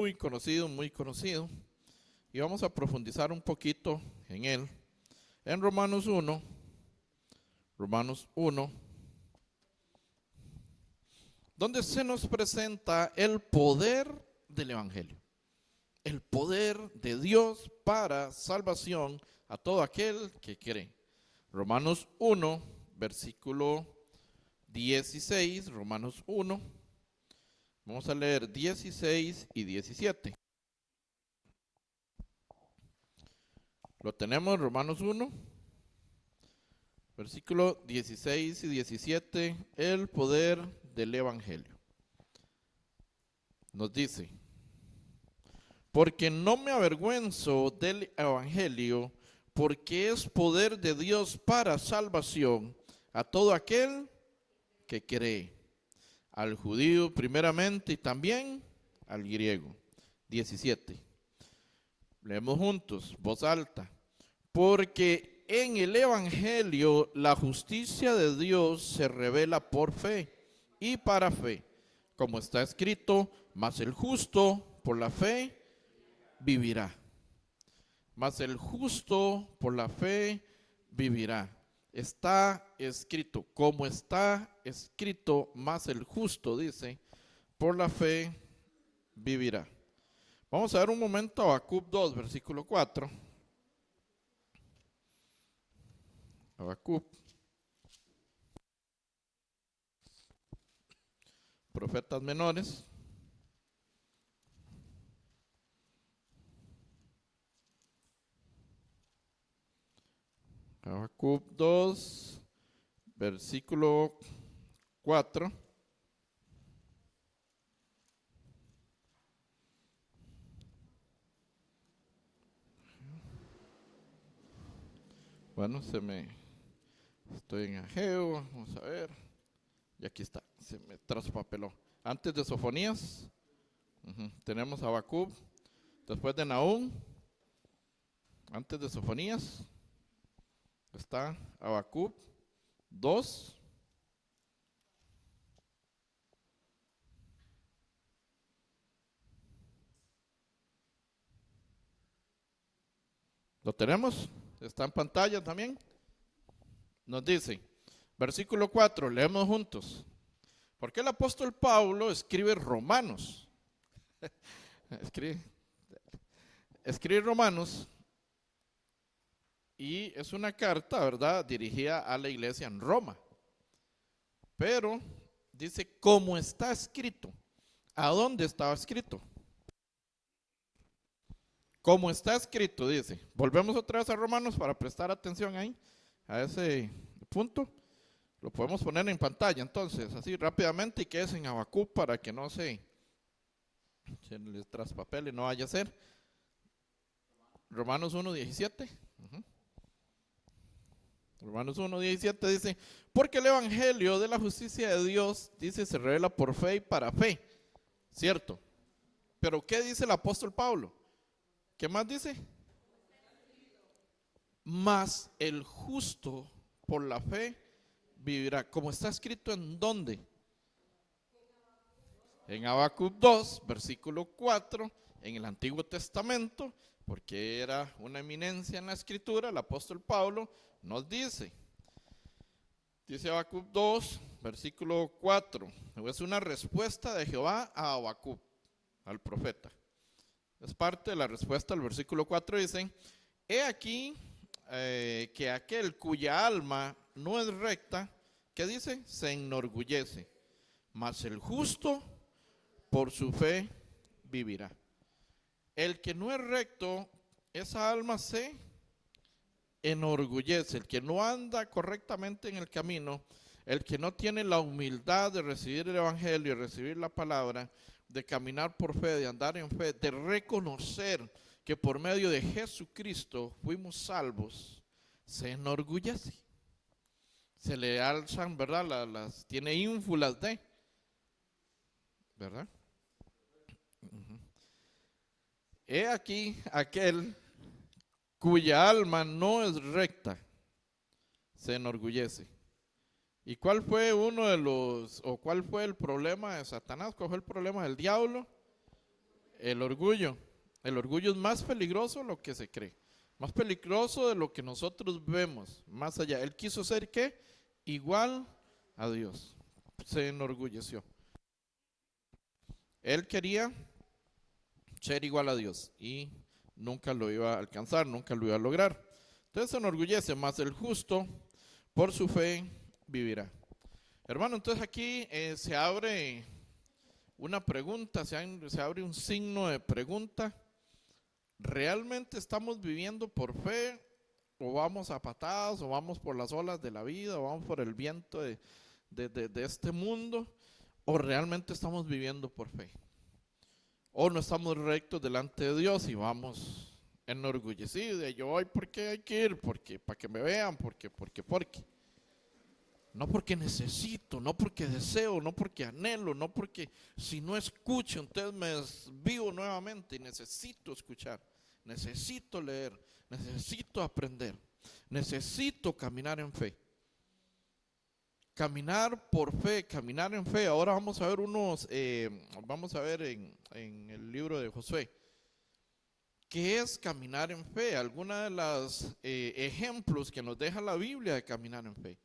muy conocido, muy conocido. Y vamos a profundizar un poquito en él. En Romanos 1, donde se nos presenta el poder del Evangelio. El poder de Dios para salvación a todo aquel que cree. Romanos 1, versículo 16, Romanos 1. Vamos a leer 16 y 17. Lo tenemos, Romanos 1, versículo 16 y 17, el poder del Evangelio. Nos dice: porque no me avergüenzo del Evangelio, porque es poder de Dios para salvación a todo aquel que cree, al judío primeramente y también al griego. 17. Leemos juntos, voz alta. Porque en el Evangelio la justicia de Dios se revela por fe y para fe, como está escrito: mas el justo por la fe vivirá. Mas el justo por la fe vivirá. Está escrito, como está escrito, mas el justo, dice, por la fe vivirá. Vamos a ver un momento a Habacuc 2, versículo 4. Habacuc, profetas menores. Habacuc 2, versículo 4. Bueno, estoy en Ageo, vamos a ver. Y aquí está, se me traspapeló. Antes de Sofonías, tenemos Habacuc. Después de Nahum, antes de Sofonías, está Habacuc 2. ¿Lo tenemos? Está en pantalla también. Nos dice, versículo 4, leemos juntos. ¿Por qué el apóstol Pablo escribe Romanos? escribe Romanos, y es una carta, ¿verdad?, dirigida a la iglesia en Roma. Pero dice, como está escrito. ¿A dónde estaba escrito? Como está escrito, dice. Volvemos otra vez a Romanos para prestar atención ahí, a ese punto. Lo podemos poner en pantalla entonces, así rápidamente, y que es en Habacuc para que no se les traspapele, no vaya a ser. Romanos 1:17. Romanos 1:17 dice: porque el evangelio de la justicia de Dios, dice, se revela por fe y para fe. ¿Cierto? Pero ¿qué dice el apóstol Pablo? ¿Qué más dice? Mas el justo por la fe vivirá. Como está escrito, ¿en dónde? En Habacuc 2, versículo 4, en el Antiguo Testamento, porque era una eminencia en la escritura. El apóstol Pablo nos dice Habacuc 2, versículo 4, es una respuesta de Jehová a Habacuc, al profeta. Es parte de la respuesta al versículo 4, dice: he aquí que aquel cuya alma no es recta, ¿qué dice? Se enorgullece, mas el justo por su fe vivirá. El que no es recto, esa alma se enorgullece. El que no anda correctamente en el camino, el que no tiene la humildad de recibir el evangelio, de recibir la palabra, de caminar por fe, de andar en fe, de reconocer que por medio de Jesucristo fuimos salvos, se enorgullece. Se le alzan, ¿verdad? Tiene ínfulas de, ¿verdad? He aquí aquel cuya alma no es recta, se enorgullece. ¿Y cuál fue cuál fue el problema de Satanás? ¿Cuál fue el problema del diablo? El orgullo. El orgullo es más peligroso de lo que se cree. Más peligroso de lo que nosotros vemos. Más allá. Él quiso ser ¿qué? Igual a Dios. Se enorgulleció. Él quería ser igual a Dios y nunca lo iba a alcanzar, nunca lo iba a lograr. Entonces se enorgullece, más el justo por su fe vivirá. Hermano, entonces aquí se abre una pregunta, se abre un signo de pregunta. ¿Realmente estamos viviendo por fe o vamos a patadas o vamos por las olas de la vida o vamos por el viento de este mundo? ¿O realmente estamos viviendo por fe? ¿O no estamos rectos delante de Dios y vamos enorgullecidos? Yo voy porque hay que ir, porque para que me vean, porque. No porque necesito, no porque deseo, no porque anhelo, no porque si no escucho, entonces me desvío nuevamente y necesito escuchar, necesito leer, necesito aprender, necesito caminar en fe. Caminar por fe, caminar en fe. Ahora vamos a ver vamos a ver en el libro de Josué. ¿Qué es caminar en fe? Algunos de los ejemplos que nos deja la Biblia de caminar en fe.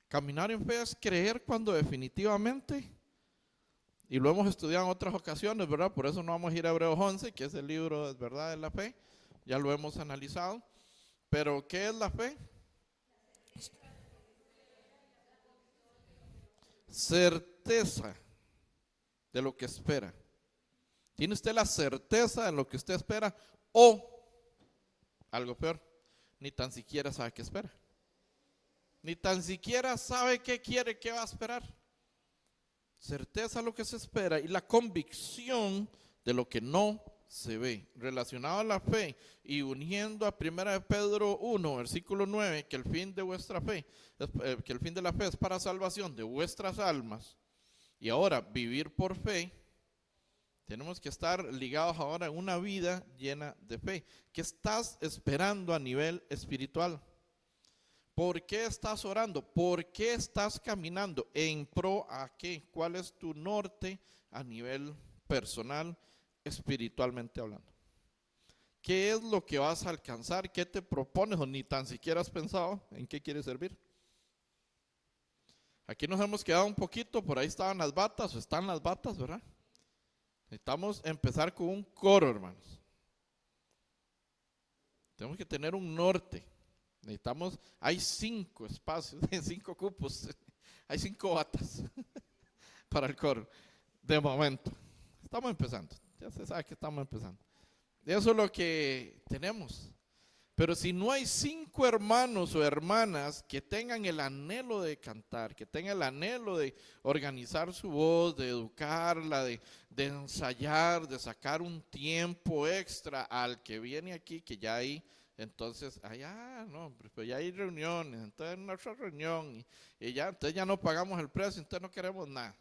Caminar en fe es creer cuando definitivamente, y lo hemos estudiado en otras ocasiones, ¿verdad? Por eso no vamos a ir a Hebreos 11, que es el libro, ¿verdad?, de la fe. Ya lo hemos analizado. Pero, ¿qué es la fe? Certeza de lo que espera. ¿Tiene usted la certeza de lo que usted espera? O, algo peor, ni tan siquiera sabe qué espera. Ni tan siquiera sabe qué quiere, qué va a esperar. Certeza de lo que se espera y la convicción de lo que no se ve. Relacionado a la fe y uniendo a 1 Pedro 1, versículo 9, que el fin de vuestra fe, que el fin de la fe es para salvación de vuestras almas. Y ahora, vivir por fe. Tenemos que estar ligados ahora en una vida llena de fe. ¿Qué estás esperando a nivel espiritual? ¿Por qué estás orando? ¿Por qué estás caminando? ¿En pro a qué? ¿Cuál es tu norte a nivel personal, espiritualmente hablando? ¿Qué es lo que vas a alcanzar? ¿Qué te propones? O ni tan siquiera has pensado en qué quieres servir. Aquí nos hemos quedado un poquito, por ahí estaban las batas, o están las batas, ¿verdad? Necesitamos empezar con un coro, hermanos. Tenemos que tener un norte. Necesitamos, hay 5 espacios, 5 cupos, hay 5 batas para el coro. De momento, estamos empezando. Ya se sabe que estamos empezando. Eso es lo que tenemos. Pero si no hay 5 hermanos o hermanas que tengan el anhelo de cantar, que tengan el anhelo de organizar su voz, de educarla, de ensayar, de sacar un tiempo extra al que viene aquí, que ya hay, entonces, no, pues ya hay reuniones, entonces nuestra reunión, y ya, entonces ya no pagamos el precio, entonces no queremos nada.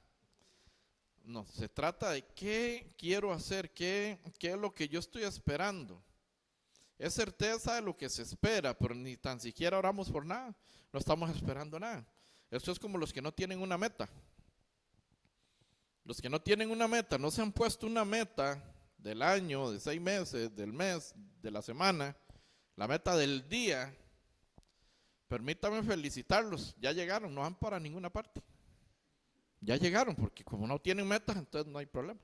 No, se trata de qué quiero hacer, qué es lo que yo estoy esperando. Es certeza de lo que se espera, pero ni tan siquiera oramos por nada. No estamos esperando nada. Esto es como los que no tienen una meta. Los que no tienen una meta, no se han puesto una meta del año, de 6 meses, del mes, de la semana, la meta del día. Permítame felicitarlos, ya llegaron, no van para ninguna parte. Ya llegaron, porque como no tienen metas, entonces no hay problema.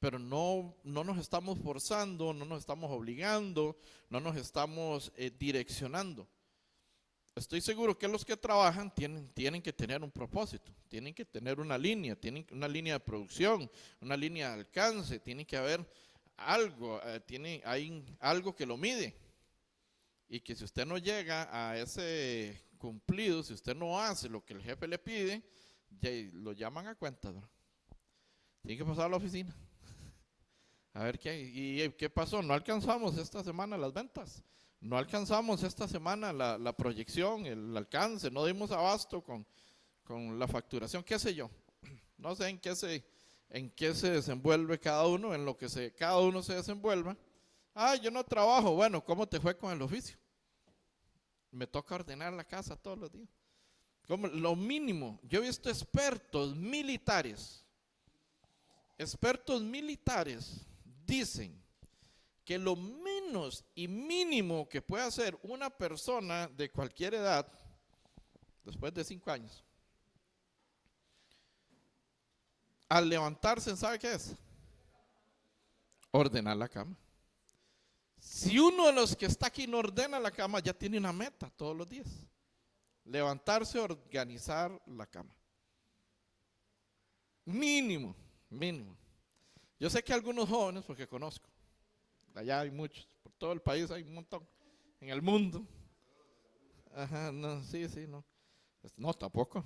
Pero no nos estamos forzando, no nos estamos obligando, no nos estamos direccionando. Estoy seguro que los que trabajan tienen que tener un propósito, tienen que tener una línea, tienen una línea de producción, una línea de alcance, tiene que haber algo, hay algo que lo mide. Y que si usted no llega a ese cumplido, si usted no hace lo que el jefe le pide, ya lo llaman a cuenta, ¿no? Tiene que pasar a la oficina. A ver qué pasó. No alcanzamos esta semana las ventas. No alcanzamos esta semana la proyección, el alcance. No dimos abasto con la facturación, qué sé yo. No sé en qué se desenvuelve cada uno, en lo que cada uno se desenvuelva. Yo no trabajo. Bueno, ¿cómo te fue con el oficio? Me toca ordenar la casa todos los días. Como lo mínimo. Yo he visto expertos militares Dicen que lo menos y mínimo que puede hacer una persona de cualquier edad, después de 5 años, al levantarse, ¿sabe qué es? Ordenar la cama. Si uno de los que está aquí no ordena la cama, ya tiene una meta todos los días. Levantarse, organizar la cama. Mínimo, mínimo. Yo sé que algunos jóvenes, porque conozco, allá hay muchos, por todo el país hay un montón, en el mundo. Ajá, no, sí, no. No, tampoco.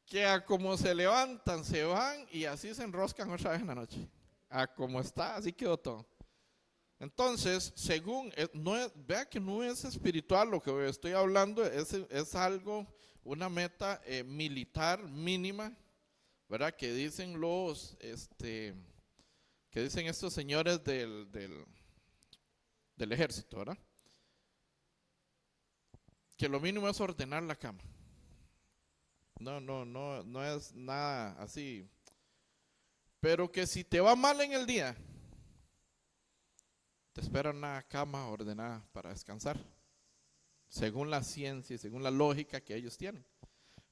Que a como se levantan, se van y así se enroscan otra vez en la noche. A como está, así quedó todo. Entonces, según, vea que no es espiritual lo que estoy hablando, es algo, una meta militar mínima, ¿verdad? Que dicen que dicen estos señores del ejército, ¿verdad? Que lo mínimo es ordenar la cama. No es nada así. Pero que si te va mal en el día, te espera una cama ordenada para descansar, según la ciencia y según la lógica que ellos tienen.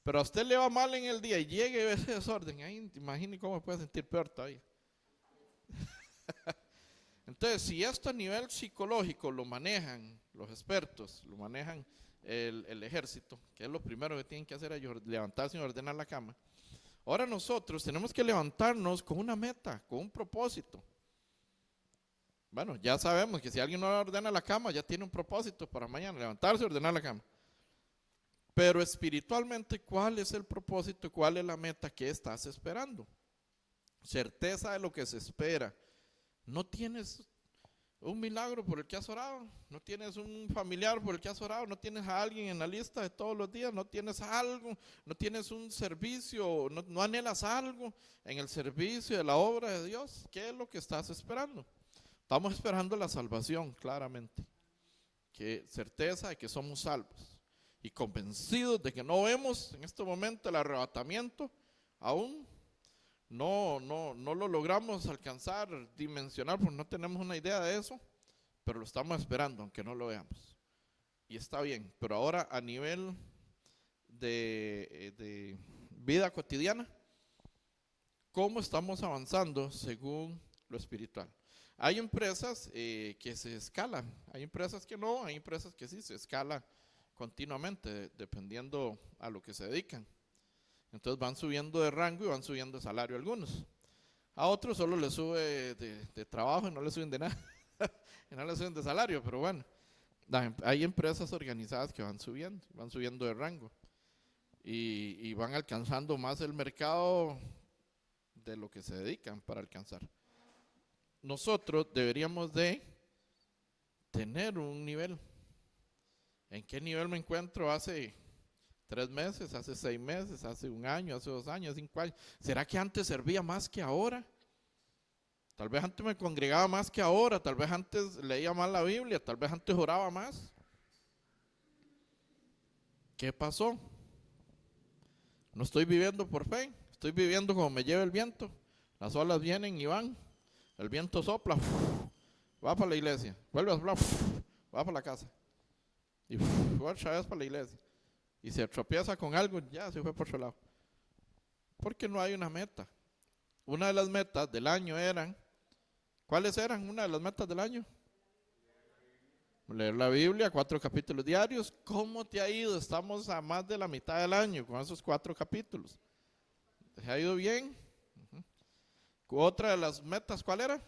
Pero a usted le va mal en el día y llegue y ve ese desorden, ahí imagine cómo puede sentir peor todavía. Entonces, si esto a nivel psicológico lo manejan los expertos, lo manejan el ejército, que es lo primero que tienen que hacer ellos, levantarse y ordenar la cama. Ahora nosotros tenemos que levantarnos con una meta, con un propósito. Bueno, ya sabemos que si alguien no ordena la cama, ya tiene un propósito para mañana, levantarse y ordenar la cama. Pero espiritualmente, ¿cuál es el propósito? ¿Cuál es la meta que estás esperando? Certeza de lo que se espera. No tienes un milagro por el que has orado, no tienes un familiar por el que has orado, no tienes a alguien en la lista de todos los días, no tienes algo, no tienes un servicio, no anhelas algo en el servicio de la obra de Dios. ¿Qué es lo que estás esperando? Estamos esperando la salvación, claramente. Que certeza de que somos salvos y convencidos de que no vemos en este momento el arrebatamiento aún. No lo logramos alcanzar, dimensionar, porque no tenemos una idea de eso, pero lo estamos esperando, aunque no lo veamos. Y está bien, pero ahora a nivel de vida cotidiana, ¿cómo estamos avanzando según lo espiritual? Hay empresas que se escalan, hay empresas que no, hay empresas que sí se escala continuamente, dependiendo a lo que se dedican. Entonces van subiendo de rango y van subiendo de salario algunos. A otros solo les sube de trabajo y no les suben de nada. Y no les suben de salario, pero bueno. Hay empresas organizadas que van subiendo de rango. Y van alcanzando más el mercado de lo que se dedican para alcanzar. Nosotros deberíamos de tener un nivel. ¿En qué nivel me encuentro hace 3 meses, hace 6 meses, hace 1 año, hace 2 años, 5 años? ¿Será que antes servía más que ahora? Tal vez antes me congregaba más que ahora, tal vez antes leía más la Biblia, tal vez antes oraba más. ¿Qué pasó? No estoy viviendo por fe, estoy viviendo como me lleva el viento. Las olas vienen y van, el viento sopla, va para la iglesia, vuelve a soplar, va para la casa y otra vez para la iglesia. Y se tropieza con algo, ya se fue por su lado. Porque no hay una meta. Una de las metas del año eran, ¿cuáles eran una de las metas del año? Leer la Biblia, 4 capítulos diarios. ¿Cómo te ha ido? Estamos a más de la mitad del año con esos 4 capítulos. ¿Te ha ido bien? Otra de las metas, ¿cuál era?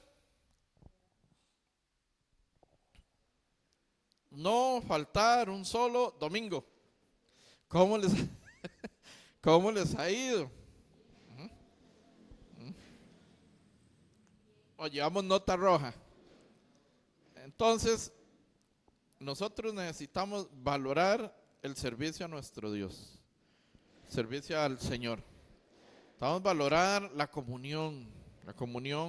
No faltar un solo domingo. ¿Cómo les, cómo les ha ido? O llevamos nota roja. Entonces, nosotros necesitamos valorar el servicio a nuestro Dios, servicio al Señor. Necesitamos valorar la comunión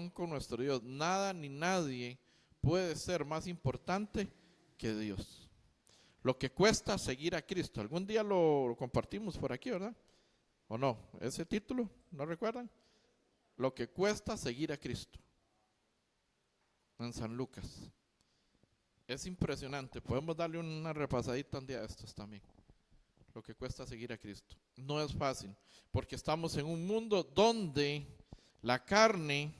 con nuestro Dios. Nada ni nadie puede ser más importante que Dios. Lo que cuesta seguir a Cristo. Algún día lo compartimos por aquí, ¿verdad? ¿O no? ¿Ese título? ¿No recuerdan? lo que cuesta seguir a Cristo. En San Lucas. Es impresionante. Podemos darle una repasadita un día de estos también. Lo que cuesta seguir a Cristo. No es fácil, porque estamos en un mundo donde la carne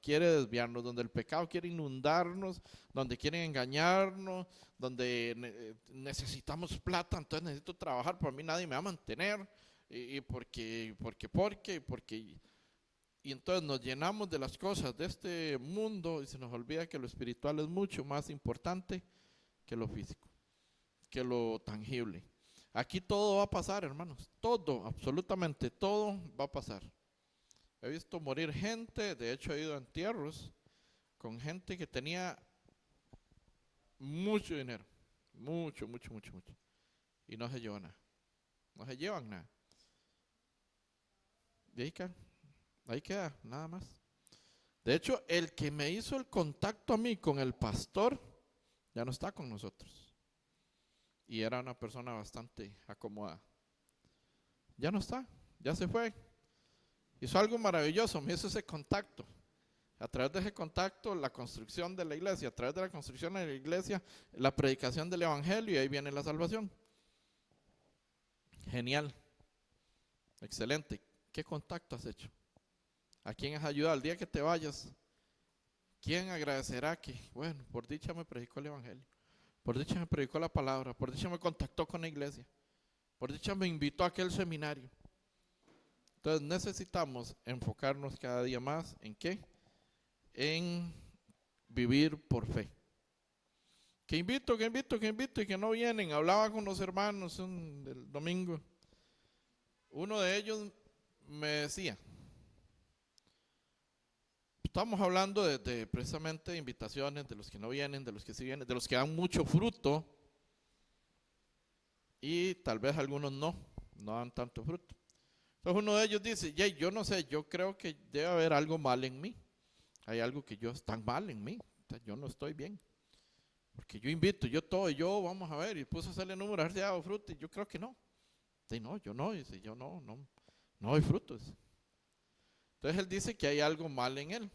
quiere desviarnos, donde el pecado quiere inundarnos, donde quieren engañarnos, donde necesitamos plata, entonces necesito trabajar, por mí nadie me va a mantener, y porque, y entonces nos llenamos de las cosas de este mundo y se nos olvida que lo espiritual es mucho más importante que lo físico, que lo tangible. Aquí todo va a pasar, hermanos, todo, absolutamente todo va a pasar. He visto morir gente, de hecho he ido a entierros con gente que tenía mucho dinero, mucho, y no se llevó nada, no se llevan nada. Y ahí queda, nada más. De hecho, el que me hizo el contacto a mí con el pastor ya no está con nosotros. Y era una persona bastante acomodada. Ya no está, ya se fue. Hizo algo maravilloso, me hizo ese contacto. A través de ese contacto, la construcción de la iglesia, a través de la construcción de la iglesia, la predicación del evangelio, y ahí viene la salvación. Genial, excelente. ¿Qué contacto has hecho? ¿A quién has ayudado? El día que te vayas, ¿quién agradecerá que, bueno, por dicha me predicó el evangelio, por dicha me predicó la palabra, por dicha me contactó con la iglesia, por dicha me invitó a aquel seminario? Entonces necesitamos enfocarnos cada día más ¿en qué? En vivir por fe. Que invito y que no vienen. Hablaba con los hermanos el domingo. Uno de ellos me decía, estamos hablando de precisamente de invitaciones, de los que no vienen, de los que sí vienen, de los que dan mucho fruto y tal vez algunos no dan tanto fruto. Entonces uno de ellos dice, yo no sé, yo creo que debe haber algo mal en mí. Hay algo que yo está mal en mí, yo no estoy bien. Porque yo invito, yo vamos a ver, y puse a hacerle número a ver si hago fruto, y yo creo que no. Dice, no, yo no, dice, yo no doy frutos. Entonces él dice que hay algo mal en él,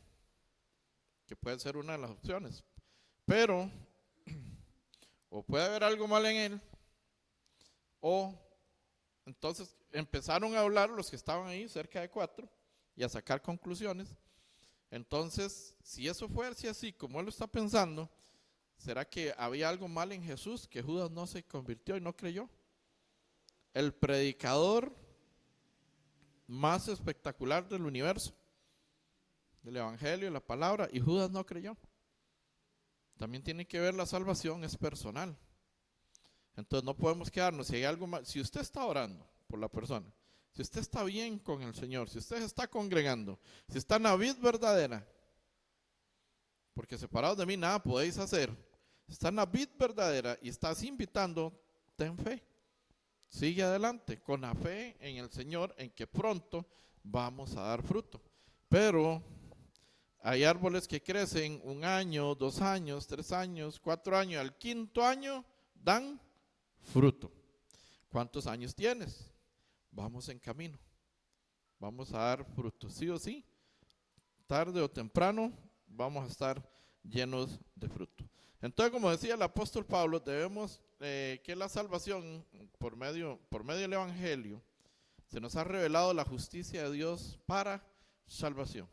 que puede ser una de las opciones. Pero, o puede haber algo mal en él, o entonces empezaron a hablar los que estaban ahí, cerca de 4, y a sacar conclusiones. Entonces, si eso fuese así como él lo está pensando, ¿será que había algo mal en Jesús que Judas no se convirtió y no creyó? El predicador más espectacular del universo, del evangelio, la palabra, y Judas no creyó. También tiene que ver la salvación, es personal. Entonces no podemos quedarnos, si hay algo mal, si usted está orando por la persona, si usted está bien con el Señor, si usted se está congregando, si está en la vid verdadera, porque separados de mí nada podéis hacer, está en la vid verdadera y estás invitando, ten fe. Sigue adelante con la fe en el Señor, en que pronto vamos a dar fruto. Pero hay árboles que crecen 1 año, 2 años, 3 años, 4 años, al 5.º año dan fruto. ¿Cuántos años tienes? Vamos en camino. Vamos a dar fruto, sí o sí. Tarde o temprano vamos a estar llenos de fruto. Entonces, como decía el apóstol Pablo, debemos que la salvación por medio del evangelio se nos ha revelado la justicia de Dios para salvación.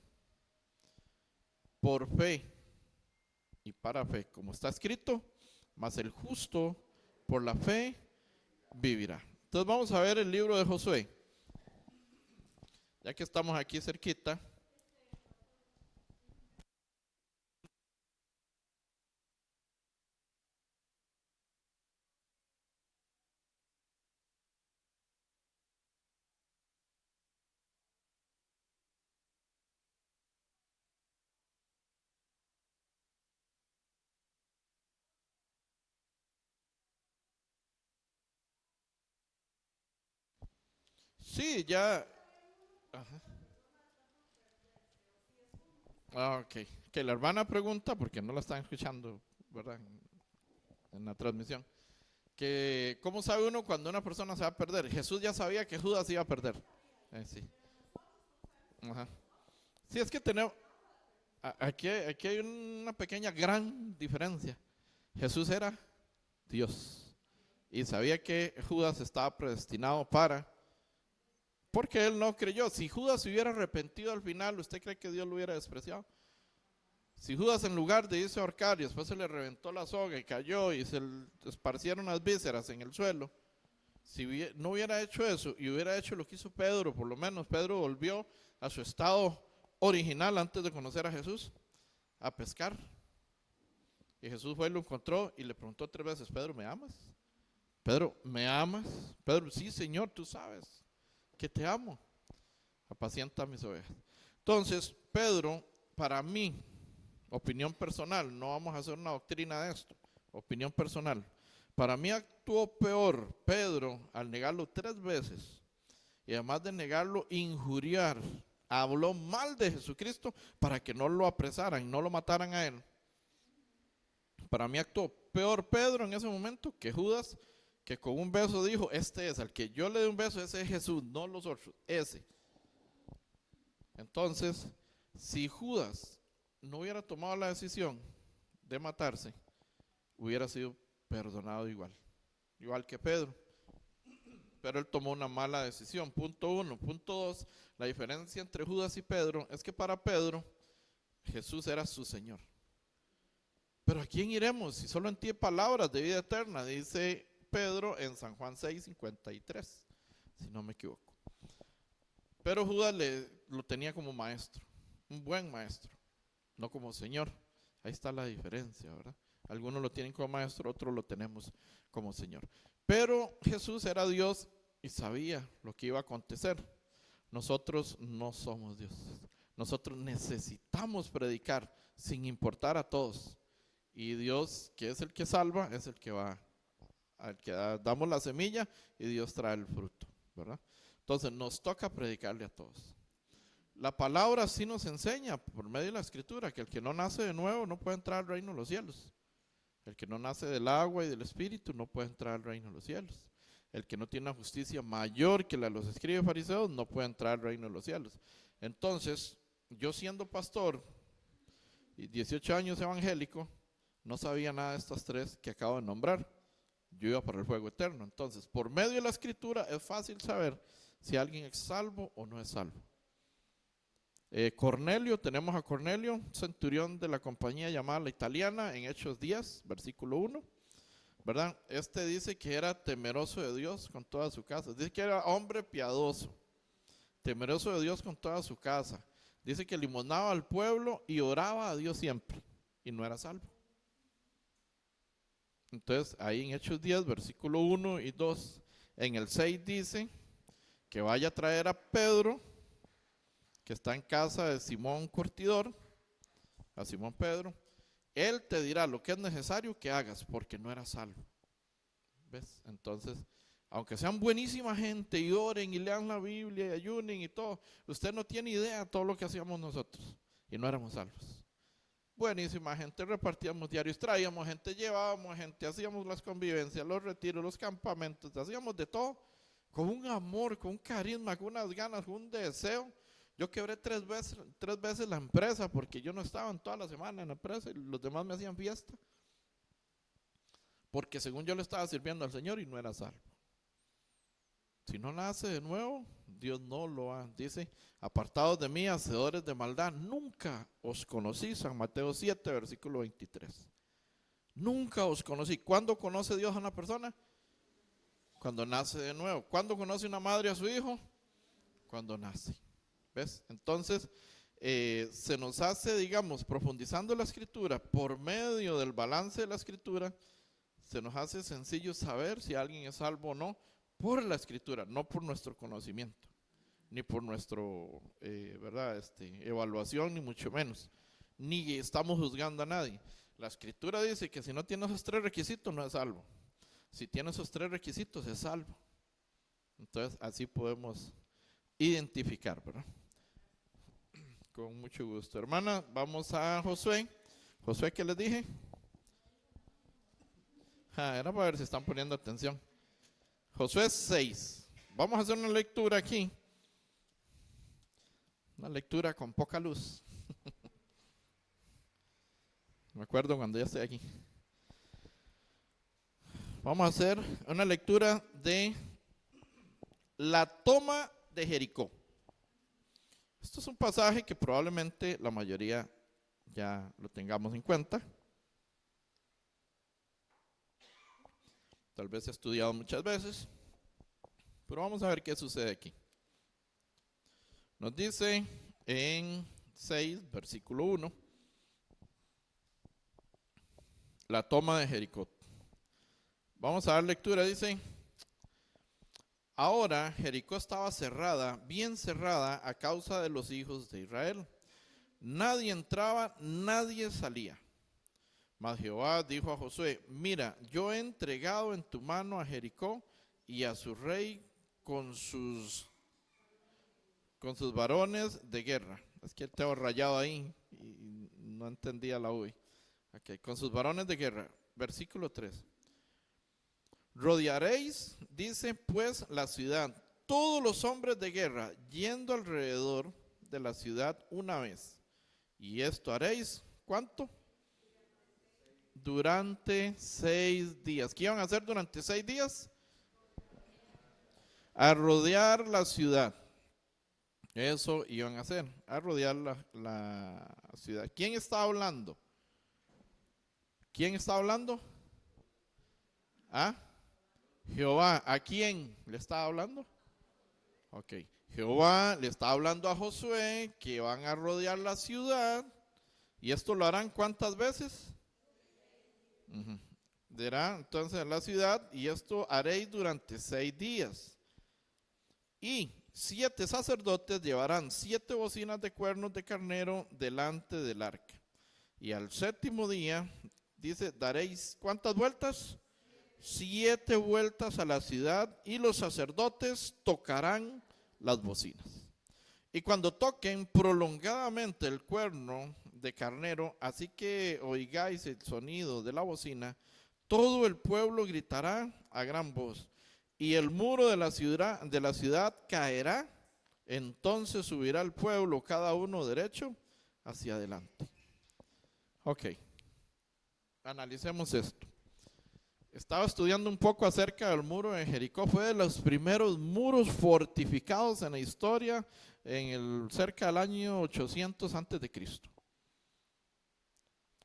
Por fe y para fe, como está escrito, mas el justo por la fe vivirá. Entonces vamos a ver el libro de Josué, ya que estamos aquí cerquita. Sí, ya. Ajá. Ok. Que la hermana pregunta, porque no la están escuchando, ¿verdad? En la transmisión. Que, ¿cómo sabe uno cuando una persona se va a perder? Jesús ya sabía que Judas iba a perder. Sí. Ajá. Sí, es que tenemos, aquí hay una pequeña gran diferencia. Jesús era Dios y sabía que Judas estaba predestinado porque él no creyó. Si Judas se hubiera arrepentido al final, ¿usted cree que Dios lo hubiera despreciado? Si Judas, en lugar de irse a ahorcar y después se le reventó la soga y cayó y se le esparcieron las vísceras en el suelo, si no hubiera hecho eso y hubiera hecho lo que hizo Pedro, por lo menos Pedro volvió a su estado original antes de conocer a Jesús, a pescar. Y Jesús fue y lo encontró y le preguntó 3 veces: Pedro, ¿me amas? Pedro, ¿me amas? Pedro, sí, Señor, tú sabes que te amo. Apacienta mis ovejas. Entonces, Pedro, para mí, opinión personal, no vamos a hacer una doctrina de esto, opinión personal. Para mí actuó peor Pedro al negarlo 3 veces y además de negarlo, injuriar, habló mal de Jesucristo para que no lo apresaran, no lo mataran a él. Para mí actuó peor Pedro en ese momento que Judas, que con un beso dijo: este es, al que yo le dé un beso, ese es Jesús, no los otros, ese. Entonces, si Judas no hubiera tomado la decisión de matarse, hubiera sido perdonado igual que Pedro. Pero él tomó una mala decisión. Punto 1. Punto 2, la diferencia entre Judas y Pedro es que para Pedro Jesús era su Señor. Pero ¿a quién iremos si solo en ti hay palabras de vida eterna? Dice Pedro en San Juan 6:53, si no me equivoco. Pero Judas lo tenía como maestro, un buen maestro, no como Señor. Ahí está la diferencia, ¿verdad? Algunos lo tienen como maestro, otros lo tenemos como Señor. Pero Jesús era Dios y sabía lo que iba a acontecer. Nosotros no somos Dios. Nosotros necesitamos predicar sin importar a todos. Y Dios, que es el que salva, es el que va, al que damos la semilla y Dios trae el fruto, ¿verdad? Entonces nos toca predicarle a todos. La palabra sí nos enseña por medio de la escritura que el que no nace de nuevo no puede entrar al reino de los cielos. El que no nace del agua y del espíritu no puede entrar al reino de los cielos. El que no tiene una justicia mayor que la de los escribas y fariseos no puede entrar al reino de los cielos. Entonces, yo siendo pastor y 18 años evangélico, no sabía nada de estas 3 que acabo de nombrar. Yo iba para el fuego eterno. Entonces, por medio de la escritura es fácil saber si alguien es salvo o no es salvo. Cornelio, tenemos a Cornelio, centurión de la compañía llamada La Italiana, en Hechos 10, versículo 1, ¿verdad? Este dice que era temeroso de Dios con toda su casa. Dice que era hombre piadoso, temeroso de Dios con toda su casa. Dice que limonaba al pueblo y oraba a Dios siempre, y no era salvo. Entonces, ahí en Hechos 10, versículo 1 y 2, en el 6 dice que vaya a traer a Pedro, que está en casa de Simón Curtidor, a Simón Pedro. Él te dirá lo que es necesario que hagas, porque no eras salvo. ¿Ves? Entonces, aunque sean buenísima gente y oren y lean la Biblia y ayunen y todo, usted no tiene idea de todo lo que hacíamos nosotros y no éramos salvos. Buenísima gente, repartíamos diarios, traíamos gente, llevábamos gente, hacíamos las convivencias, los retiros, los campamentos, hacíamos de todo con un amor, con un carisma, con unas ganas, con un deseo. Yo quebré 3 veces la empresa porque yo no estaba en toda la semana en la empresa y los demás me hacían fiesta. Porque según yo le estaba sirviendo al Señor y no era salvo. Si no nace de nuevo, Dios no lo ha. Dice: apartados de mí, hacedores de maldad, nunca os conocí. San Mateo 7, versículo 23. Nunca os conocí. ¿Cuándo conoce Dios a una persona? Cuando nace de nuevo. ¿Cuándo conoce una madre a su hijo? Cuando nace. ¿Ves? Entonces, se nos hace, digamos, profundizando la escritura, por medio del balance de la escritura, se nos hace sencillo saber si alguien es salvo o no, por la escritura, no por nuestro conocimiento, ni por nuestro, ¿verdad? Evaluación, ni mucho menos, ni estamos juzgando a nadie. La escritura dice que si no tiene esos 3 requisitos, no es salvo. Si tiene esos 3 requisitos, es salvo. Entonces, así podemos identificar, ¿verdad? Con mucho gusto. Hermana, vamos a Josué. Josué, ¿qué les dije? Era para ver si están poniendo atención. Josué 6. Vamos a hacer una lectura aquí. Una lectura con poca luz. Me acuerdo cuando ya estoy aquí. Vamos a hacer una lectura de la toma de Jericó. Esto es un pasaje que probablemente la mayoría ya lo tengamos en cuenta. Tal vez he estudiado muchas veces, pero vamos a ver qué sucede aquí. Nos dice en 6, versículo 1, la toma de Jericó. Vamos a dar lectura, dice: ahora Jericó estaba cerrada, bien cerrada, a causa de los hijos de Israel. Nadie entraba, nadie salía. Mas Jehová dijo a Josué: mira, yo he entregado en tu mano a Jericó y a su rey con sus varones de guerra. Es que tengo rayado ahí y no entendía la U. Okay. Con sus varones de guerra. Versículo 3. Rodearéis, dice pues, la ciudad, todos los hombres de guerra, yendo alrededor de la ciudad una vez. Y esto haréis, ¿cuánto? Durante 6 días. ¿Qué iban a hacer durante 6 días? A rodear la ciudad. Eso iban a hacer, a rodear la ciudad. ¿Quién está hablando? ¿Quién está hablando? ¿Ah? Jehová. ¿A quién le está hablando? Ok. Jehová le está hablando a Josué que van a rodear la ciudad. ¿Y esto lo harán cuántas veces? Dirá entonces la ciudad, y esto haréis durante 6 días. Y 7 sacerdotes llevarán 7 bocinas de cuernos de carnero delante del arca. Y al 7º día, dice, daréis ¿cuántas vueltas? 7 vueltas a la ciudad, y los sacerdotes tocarán las bocinas. Y cuando toquen prolongadamente el cuerno de carnero, así que oigáis el sonido de la bocina, todo el pueblo gritará a gran voz, y el muro de la ciudad caerá. Entonces subirá el pueblo, cada uno derecho hacia adelante. Ok, analicemos esto. Estaba estudiando un poco acerca del muro de Jericó. Fue de los primeros muros fortificados en la historia, cerca del año 800 antes de Cristo.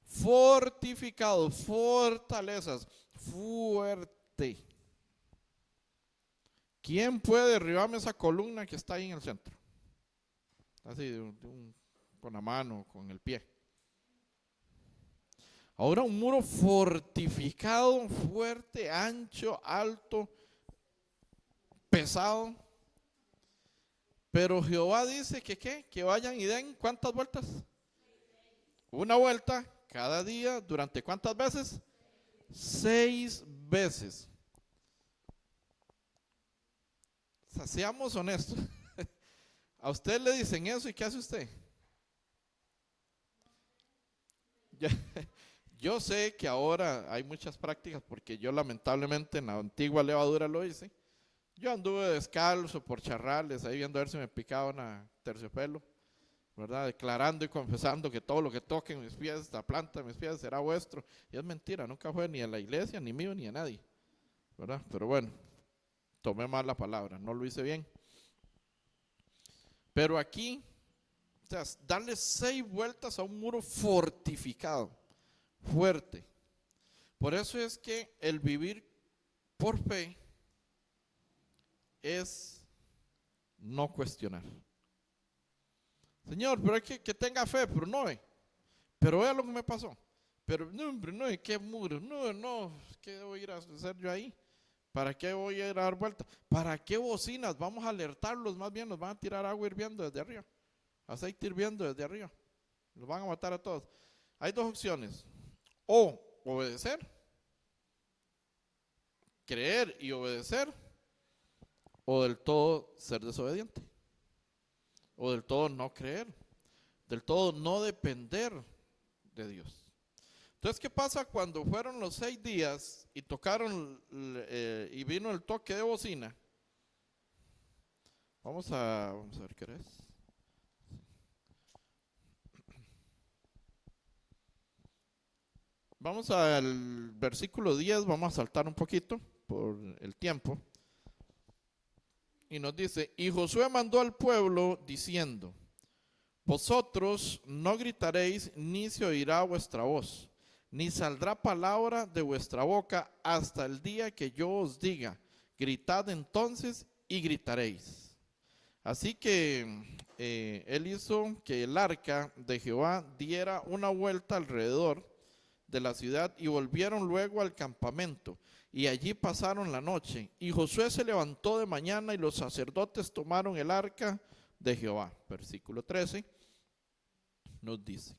Fortificado, fortalezas, fuerte. ¿Quién puede derribarme esa columna que está ahí en el centro? Así, con la mano, con el pie. Ahora un muro fortificado, fuerte, ancho, alto, pesado. Pero Jehová dice que ¿qué? Que vayan y den ¿cuántas vueltas? 1 vuelta cada día. ¿Durante cuántas veces? 6 veces. O sea, seamos honestos. A usted le dicen eso y ¿qué hace usted? Yo sé que ahora hay muchas prácticas, porque yo lamentablemente en la antigua levadura lo hice. Yo anduve descalzo por charrales, ahí viendo a ver si me picaba una terciopelo, ¿verdad? Declarando y confesando que todo lo que toque en mis pies, la planta de mis pies, será vuestro. Y es mentira, nunca fue ni a la iglesia, ni mío, ni a nadie, ¿verdad? Pero bueno, tomé mal la palabra, no lo hice bien. Pero aquí, o sea, darle 6 vueltas a un muro fortificado, fuerte. Por eso es que el vivir por fe es no cuestionar. Señor, pero es que tenga fe, pero no ve. Pero vea lo que me pasó. Pero no, hombre, no, ¿qué muro? No, ¿qué voy a ir a hacer yo ahí? ¿Para qué voy a ir a dar vueltas? ¿Para qué bocinas? Vamos a alertarlos, más bien nos van a tirar agua hirviendo desde arriba. Aceite hirviendo desde arriba. Los van a matar a todos. Hay 2 opciones. O obedecer, creer y obedecer, o del todo ser desobediente, o del todo no creer, del todo no depender de Dios. Entonces, ¿qué pasa cuando fueron los 6 días y tocaron y vino el toque de bocina? Vamos a ver qué es. Vamos al versículo 10, vamos a saltar un poquito por el tiempo. Y nos dice, y Josué mandó al pueblo diciendo, vosotros no gritaréis ni se oirá vuestra voz, ni saldrá palabra de vuestra boca hasta el día que yo os diga, gritad entonces y gritaréis. Así que él hizo que el arca de Jehová diera una vuelta alrededor de la ciudad y volvieron luego al campamento y allí pasaron la noche. Y Josué se levantó de mañana y los sacerdotes tomaron el arca de Jehová. Versículo 13 nos dice,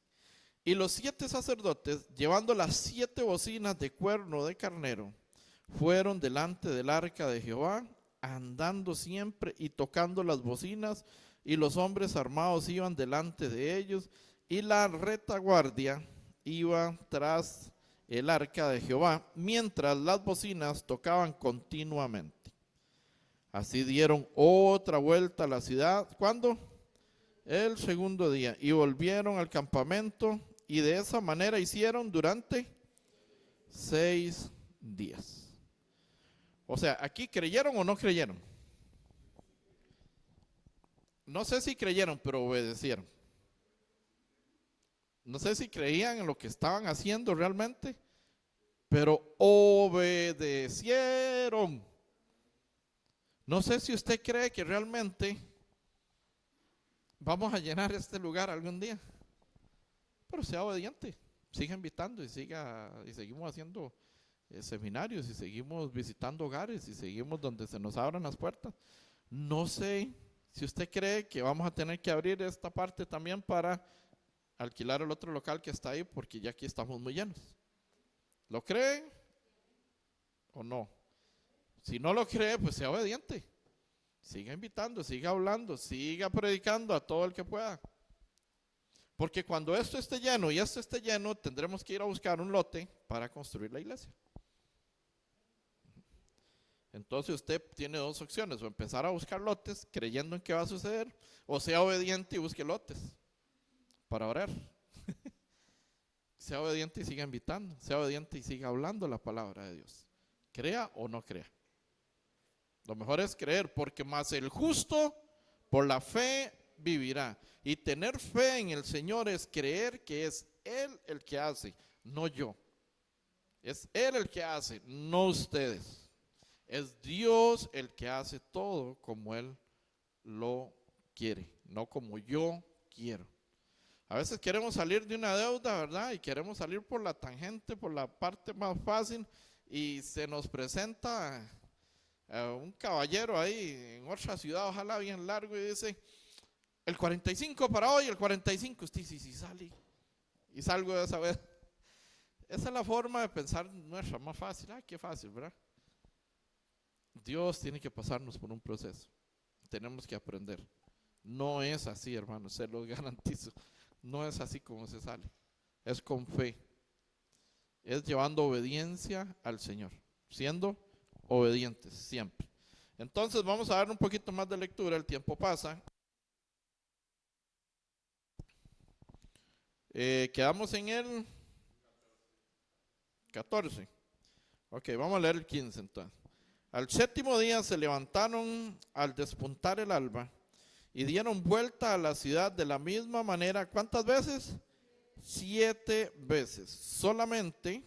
y los 7 sacerdotes, llevando las 7 bocinas de cuerno de carnero, fueron delante del arca de Jehová, andando siempre y tocando las bocinas, y los hombres armados iban delante de ellos, y la retaguardia iba tras el arca de Jehová, mientras las bocinas tocaban continuamente. Así dieron otra vuelta a la ciudad. ¿Cuándo? El segundo día. Y volvieron al campamento, y de esa manera hicieron durante 6 días. O sea, aquí creyeron o no creyeron. No sé si creyeron, pero obedecieron. No sé si creían en lo que estaban haciendo realmente, pero obedecieron. No sé si usted cree que realmente vamos a llenar este lugar algún día, pero sea obediente, siga invitando y seguimos haciendo seminarios y seguimos visitando hogares y seguimos donde se nos abran las puertas. No sé si usted cree que vamos a tener que abrir esta parte también para alquilar el otro local que está ahí, porque ya aquí estamos muy llenos. ¿Lo cree o no? Si no lo cree, pues sea obediente. Siga invitando, siga hablando, siga predicando a todo el que pueda. Porque cuando esto esté lleno y esto esté lleno, tendremos que ir a buscar un lote para construir la iglesia. Entonces usted tiene 2 opciones, o empezar a buscar lotes creyendo en que va a suceder, o sea obediente y busque lotes para orar. Sea obediente y siga invitando, sea obediente y siga hablando la palabra de Dios. Crea o no crea. Lo mejor es creer, porque más el justo por la fe vivirá. Y tener fe en el Señor es creer que es Él el que hace, no yo. Es Él el que hace, no ustedes. Es Dios el que hace todo como Él lo quiere, no como yo quiero. A veces queremos salir de una deuda, ¿verdad? Y queremos salir por la tangente, por la parte más fácil, y se nos presenta un caballero ahí en otra ciudad, ojalá bien largo, y dice, el 45 para hoy, el 45, usted sí sale, y salgo de esa vez. Esa es la forma de pensar nuestra, más fácil. Qué fácil, ¿verdad? Dios tiene que pasarnos por un proceso, tenemos que aprender. No es así, hermanos, se lo garantizo. No es así como se sale, es con fe, es llevando obediencia al Señor, siendo obedientes siempre. Entonces vamos a dar un poquito más de lectura, el tiempo pasa. Quedamos en el 14. Ok, vamos a leer el 15 entonces. Al 7º día se levantaron al despuntar el alba y dieron vuelta a la ciudad de la misma manera. ¿Cuántas veces? 7 veces. Solamente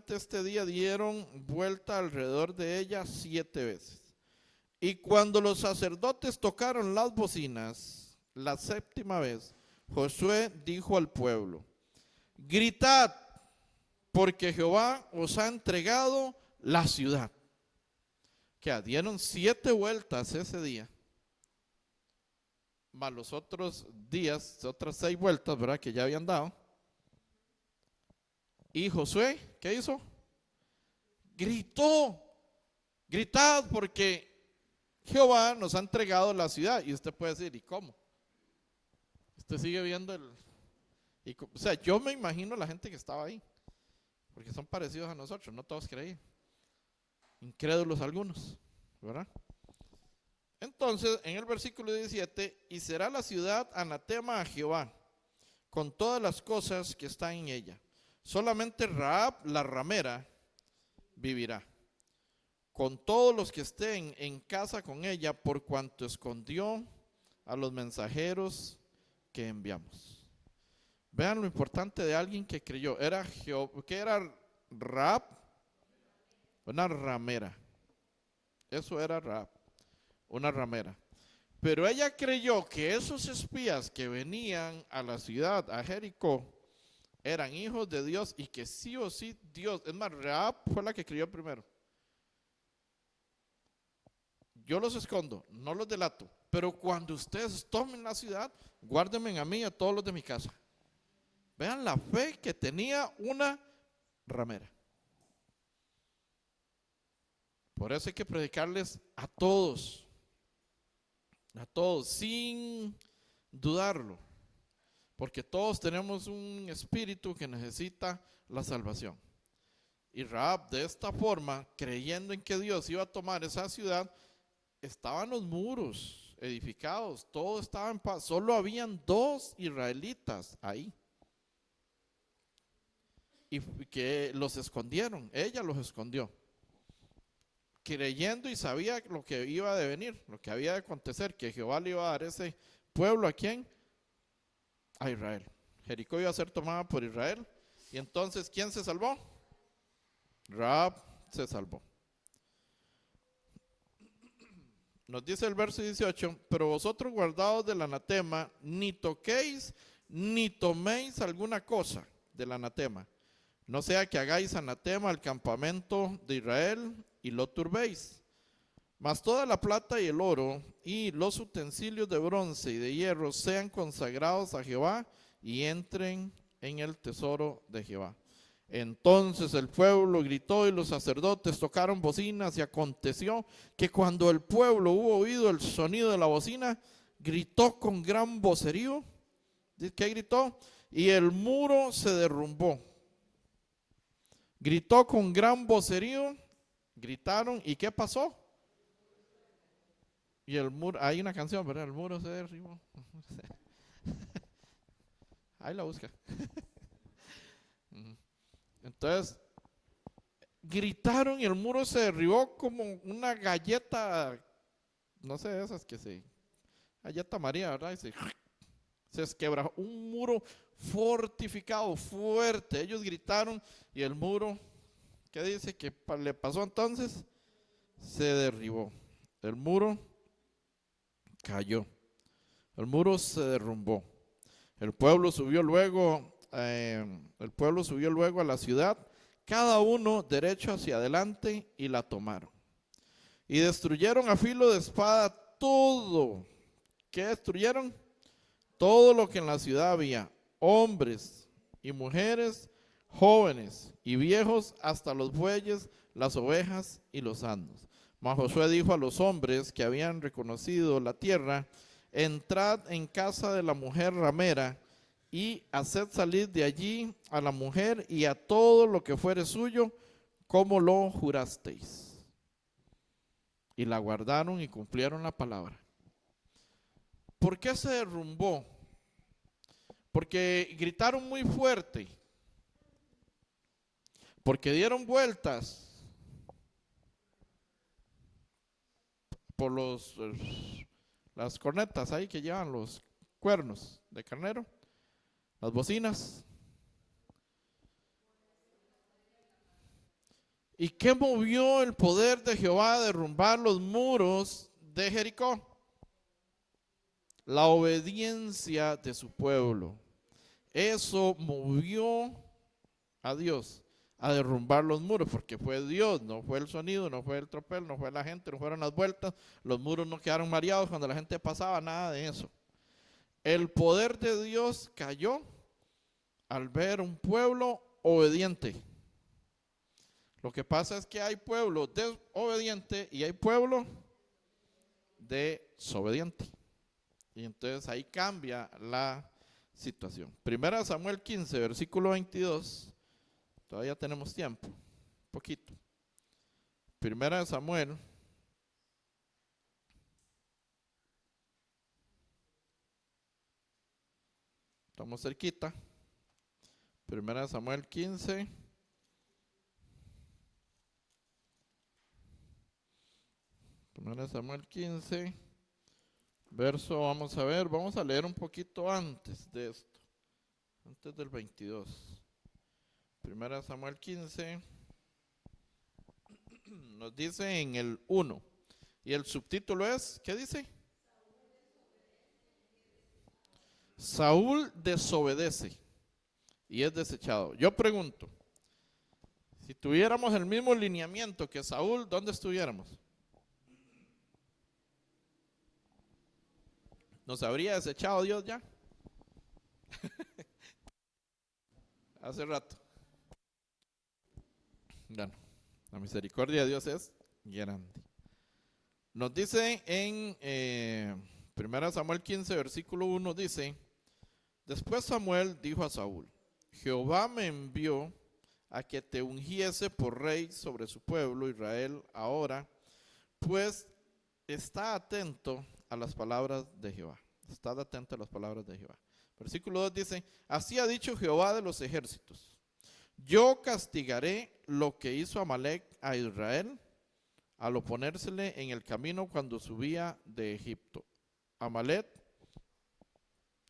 este día dieron vuelta alrededor de ella 7 veces. Y cuando los sacerdotes tocaron las bocinas la 7ª vez, Josué dijo al pueblo, gritad, porque Jehová os ha entregado la ciudad. Que dieron 7 vueltas ese día, más los otros días, otras 6 vueltas, ¿verdad? Que ya habían dado. Y Josué, ¿qué hizo? Gritó, gritad porque Jehová nos ha entregado la ciudad. Y usted puede decir, ¿y cómo? Usted sigue viendo o sea, yo me imagino la gente que estaba ahí, porque son parecidos a nosotros, no todos creían. Incrédulos algunos, ¿verdad? Entonces, en el versículo 17, y será la ciudad anatema a Jehová, con todas las cosas que están en ella. Solamente Rahab, la ramera, vivirá, con todos los que estén en casa con ella, por cuanto escondió a los mensajeros que enviamos. Vean lo importante de alguien que creyó. ¿Qué era Rahab? Una ramera. Eso era Rahab, una ramera. Pero ella creyó que esos espías que venían a la ciudad, a Jericó, eran hijos de Dios y que sí o sí Dios, es más, Rahab fue la que creyó primero. Yo los escondo, no los delato, pero cuando ustedes tomen la ciudad, guárdenme a mí y a todos los de mi casa. Vean la fe que tenía una ramera. Por eso hay que predicarles a todos, sin dudarlo, porque todos tenemos un espíritu que necesita la salvación. Y Rahab, de esta forma, creyendo en que Dios iba a tomar esa ciudad, estaban los muros edificados, todo estaba en paz, solo habían 2 israelitas ahí, y que los escondieron, ella los escondió, creyendo y sabía lo que iba a devenir, lo que había de acontecer, que Jehová le iba a dar ese pueblo. ¿A quién? A Israel. Jericó iba a ser tomada por Israel. Y entonces, ¿quién se salvó? Rahab se salvó. Nos dice el verso 18, pero vosotros guardaos del anatema, ni toquéis ni toméis alguna cosa del anatema, no sea que hagáis anatema al campamento de Israel y lo turbéis. Mas toda la plata y el oro y los utensilios de bronce y de hierro sean consagrados a Jehová y entren en el tesoro de Jehová. Entonces el pueblo gritó y los sacerdotes tocaron bocinas, y aconteció que cuando el pueblo hubo oído el sonido de la bocina, gritó con gran vocerío. ¿Qué gritó? Y el muro se derrumbó. Gritó con gran vocerío, gritaron, ¿y qué pasó? Y el muro, hay una canción, ¿verdad? El muro se derribó. Ahí la busca. Entonces, gritaron y el muro se derribó como una galleta, no sé, esas galleta María, ¿verdad? Y se desquebrajó, un muro fortificado, fuerte. Ellos gritaron y el muro, ¿qué dice que le pasó entonces? Se derribó. El muro cayó. El muro se derrumbó. El pueblo subió luego a la ciudad, cada uno derecho hacia adelante, y la tomaron. Y destruyeron a filo de espada todo. ¿Qué destruyeron? Todo lo que en la ciudad había, hombres y mujeres, jóvenes y viejos, hasta los bueyes, las ovejas y los asnos. Mas Josué dijo a los hombres que habían reconocido la tierra: entrad en casa de la mujer ramera y haced salir de allí a la mujer y a todo lo que fuere suyo, como lo jurasteis. Y la guardaron y cumplieron la palabra. ¿Por qué se derrumbó? Porque gritaron muy fuerte, porque dieron vueltas por las cornetas ahí que llevan los cuernos de carnero, las bocinas. ¿Y qué movió el poder de Jehová a derrumbar los muros de Jericó? La obediencia de su pueblo. Eso movió a Dios a derrumbar los muros, porque fue Dios, no fue el sonido, no fue el tropel, no fue la gente, no fueron las vueltas, los muros no quedaron mareados cuando la gente pasaba, nada de eso. El poder de Dios cayó al ver un pueblo obediente. Lo que pasa es que hay pueblo desobediente y hay pueblo desobediente. Y entonces ahí cambia la situación. Primera Samuel 15, versículo 22. Todavía tenemos tiempo, poquito. Primera de Samuel. Estamos cerquita. Primera Samuel 15. Primera Samuel 15. Verso, vamos a leer un poquito antes de esto. Antes del 22. Primera Samuel 15. Nos dice en el 1. Y el subtítulo es, ¿qué dice? Saúl desobedece y es desechado. Yo pregunto, si tuviéramos el mismo lineamiento que Saúl, ¿dónde estuviéramos? ¿Nos habría desechado Dios ya? Hace rato. Bueno, la misericordia de Dios es grande. Nos dice en 1 Samuel 15, versículo 1, dice: después Samuel dijo a Saúl: Jehová me envió a que te ungiese por rey sobre su pueblo Israel ahora, pues está atento a las palabras de Jehová. Estad atento a las palabras de Jehová. Versículo 2 dice: así ha dicho Jehová de los ejércitos: yo castigaré lo que hizo Amalec a Israel al oponérsele en el camino cuando subía de Egipto. Amalec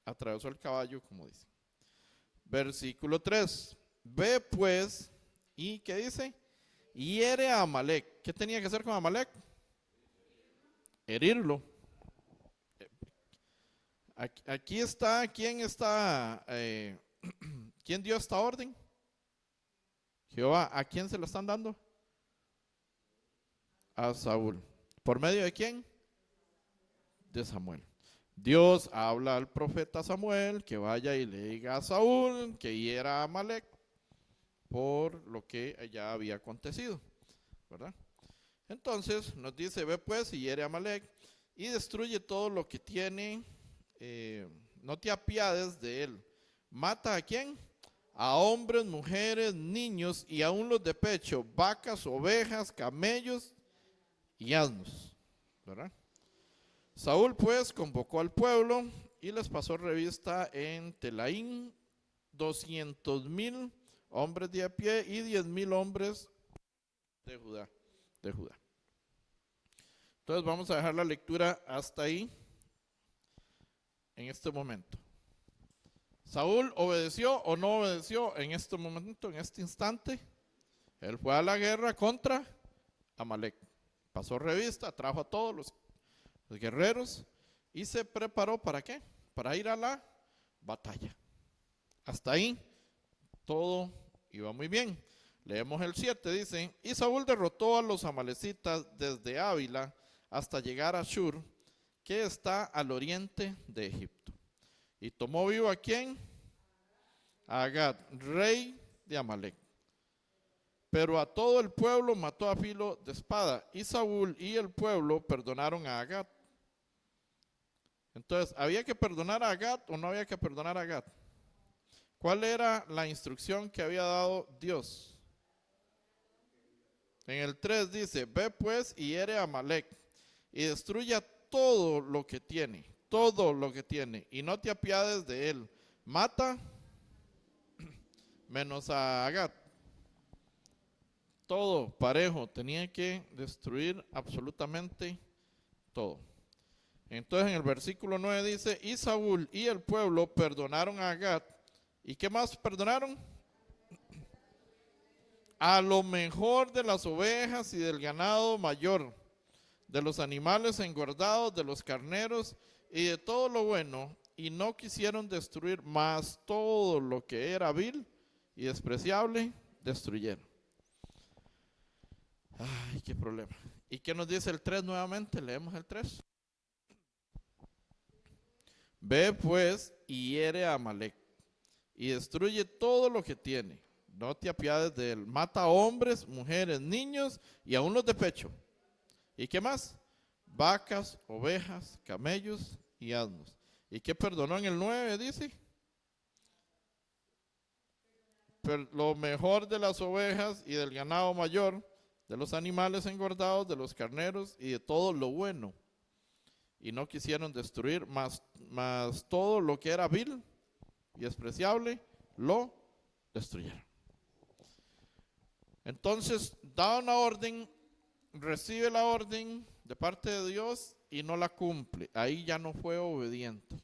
atravesó el caballo, como dice. Versículo 3. Ve pues, ¿y qué dice? Hiere a Amalec. ¿Qué tenía que hacer con Amalec? Herirlo. Aquí está, ¿quién está? ¿Quién dio esta orden? Jehová. ¿A quién se lo están dando? A Saúl. ¿Por medio de quién? De Samuel. Dios habla al profeta Samuel que vaya y le diga a Saúl que hiera a Amalec por lo que ya había acontecido, ¿verdad? Entonces nos dice: ve pues y hiere a Amalec y destruye todo lo que tiene, no te apiades de él. ¿Mata a quién? A hombres, mujeres, niños y aún los de pecho, vacas, ovejas, camellos y asnos, ¿verdad? Saúl pues convocó al pueblo y les pasó revista en Telaín 200,000 hombres de a pie y 10,000 hombres de Judá. Entonces vamos a dejar la lectura hasta ahí en este momento. ¿Saúl obedeció o no obedeció en este momento, en este instante? Él fue a la guerra contra Amalec. Pasó revista, trajo a todos los guerreros y se preparó ¿para qué? Para ir a la batalla. Hasta ahí todo iba muy bien. Leemos el 7, dice: y Saúl derrotó a los amalecitas desde Ávila hasta llegar a Shur, que está al oriente de Egipto. Y tomó vivo ¿a quién? A Agag, rey de Amalec. Pero a todo el pueblo mató a filo de espada. Y Saúl y el pueblo perdonaron a Agag. Entonces, ¿había que perdonar a Agag o no había que perdonar a Agag? ¿Cuál era la instrucción que había dado Dios? En el 3 dice: ve pues y hiere a Amalec y destruya todo lo que tiene, y no te apiades de él. Mata menos a Agag. Todo parejo, tenía que destruir absolutamente todo. Entonces en el versículo 9 dice: y Saúl y el pueblo perdonaron a Agag. ¿Y qué más perdonaron? A lo mejor de las ovejas y del ganado mayor, de los animales engordados, de los carneros y de todo lo bueno, y no quisieron destruir más todo lo que era vil y despreciable, destruyeron. Ay, qué problema. ¿Y qué nos dice el 3 nuevamente? Leemos el 3. Ve pues y hiere a Amalec y destruye todo lo que tiene. No te apiades de él. Mata a hombres, mujeres, niños y aún los de pecho. ¿Y qué más? Vacas, ovejas, camellos y asnos. ¿Y qué perdonó en el 9? Dice: lo mejor de las ovejas y del ganado mayor, de los animales engordados, de los carneros y de todo lo bueno. Y no quisieron destruir más todo lo que era vil y despreciable, lo destruyeron. Entonces, da una orden, recibe la orden de parte de Dios y no la cumple. Ahí ya no fue obediente.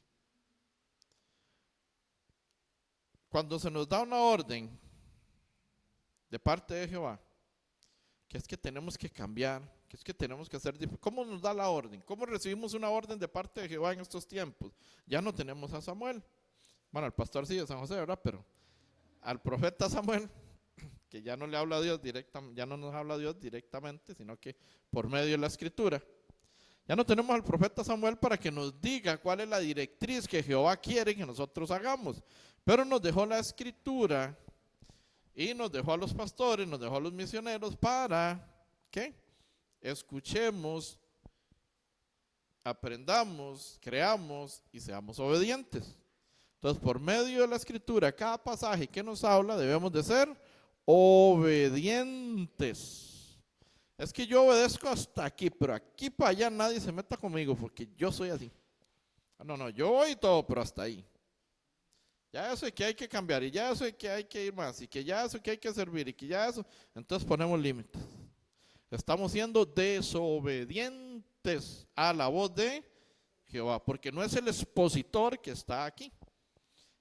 Cuando se nos da una orden de parte de Jehová, que es que tenemos que cambiar, que es que tenemos que hacer diferente. ¿Cómo nos da la orden? ¿Cómo recibimos una orden de parte de Jehová en estos tiempos? Ya no tenemos a Samuel. Bueno, al pastor sí de San José, ¿verdad? Pero al profeta Samuel, que ya no le habla a Dios directamente, ya no nos habla a Dios directamente, sino que por medio de la escritura. Ya no tenemos al profeta Samuel para que nos diga cuál es la directriz que Jehová quiere que nosotros hagamos. Pero nos dejó la escritura y nos dejó a los pastores, nos dejó a los misioneros para que escuchemos, aprendamos, creamos y seamos obedientes. Entonces, por medio de la escritura, cada pasaje que nos habla, debemos de ser obedientes. Es que yo obedezco hasta aquí, pero aquí para allá nadie se meta conmigo porque yo soy así. No, yo voy todo, pero hasta ahí. Ya eso es que hay que cambiar, y ya eso es que hay que ir más, y que ya eso es que hay que servir, y que ya eso, entonces ponemos límites. Estamos siendo desobedientes a la voz de Jehová, porque no es el expositor que está aquí.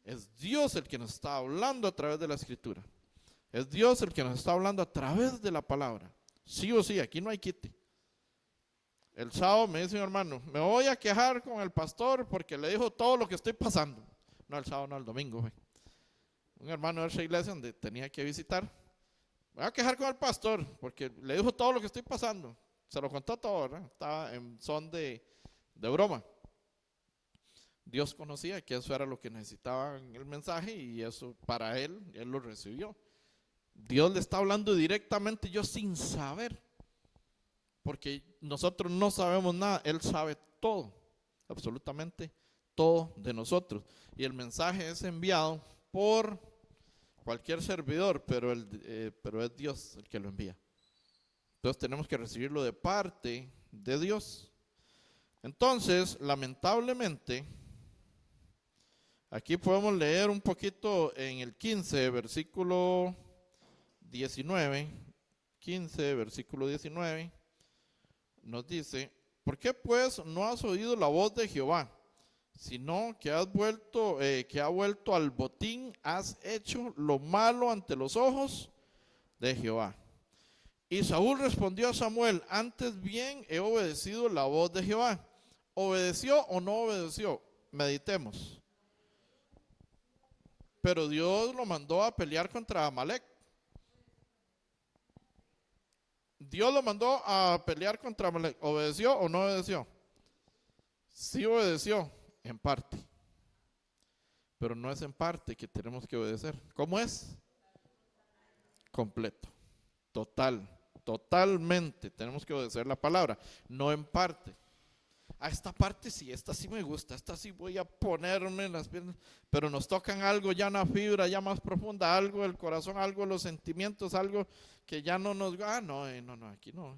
Es Dios el que nos está hablando a través de la escritura. Es Dios el que nos está hablando a través de la palabra. Sí o sí, aquí no hay quite. El sábado me dice mi hermano, me voy a quejar con el pastor porque le dijo todo lo que estoy pasando. No, el sábado, no, el domingo. Un hermano de esa iglesia donde tenía que visitar. Me voy a quejar con el pastor porque le dijo todo lo que estoy pasando. Se lo contó todo, ¿verdad? Estaba en son de broma. Dios conocía que eso era lo que necesitaba en el mensaje y eso para él lo recibió. Dios le está hablando directamente, yo sin saber, porque nosotros no sabemos nada, Él sabe todo, absolutamente todo de nosotros. Y el mensaje es enviado por cualquier servidor, pero es Dios el que lo envía. Entonces tenemos que recibirlo de parte de Dios. Entonces, lamentablemente, aquí podemos leer un poquito en el 15, versículo 19, 15, versículo 19, nos dice, ¿por qué pues no has oído la voz de Jehová? Sino que ha vuelto al botín, has hecho lo malo ante los ojos de Jehová. Y Saúl respondió a Samuel, antes bien he obedecido la voz de Jehová. ¿Obedeció o no obedeció? Meditemos. Pero Dios lo mandó a pelear contra Amalek. Dios lo mandó a pelear contra Amalek. ¿Obedeció o no obedeció? Sí obedeció, en parte. Pero no es en parte que tenemos que obedecer. ¿Cómo es? Completo. Totalmente tenemos que obedecer la palabra, no en parte. A esta parte sí, esta sí me gusta, esta sí voy a ponerme en las piernas, pero nos tocan algo ya una fibra ya más profunda, algo del corazón, algo de los sentimientos, algo que ya no nos, no, aquí no,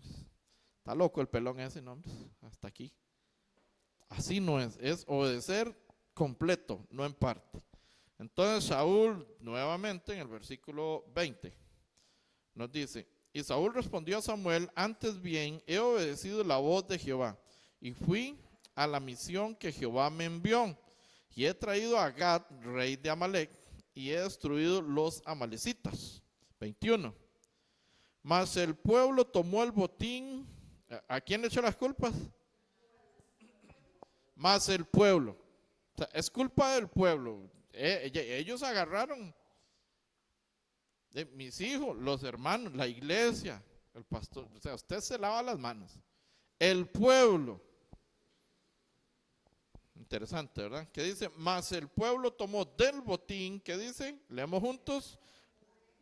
está loco el pelón ese, no, hasta aquí. Así no es obedecer completo, no en parte. Entonces Saúl, nuevamente en el versículo 20, nos dice, y Saúl respondió a Samuel, antes bien he obedecido la voz de Jehová, y fui a la misión que Jehová me envió, y he traído a Gad, rey de Amalek, y he destruido los amalecitas. 21. Mas el pueblo tomó el botín. ¿A quién le echó las culpas? Más el pueblo. O sea, es culpa del pueblo. Ellos agarraron, mis hijos, los hermanos, la iglesia, el pastor. O sea, usted se lava las manos. El pueblo. Interesante, ¿verdad? Que dice, más el pueblo tomó del botín, ¿qué dice? Leemos juntos.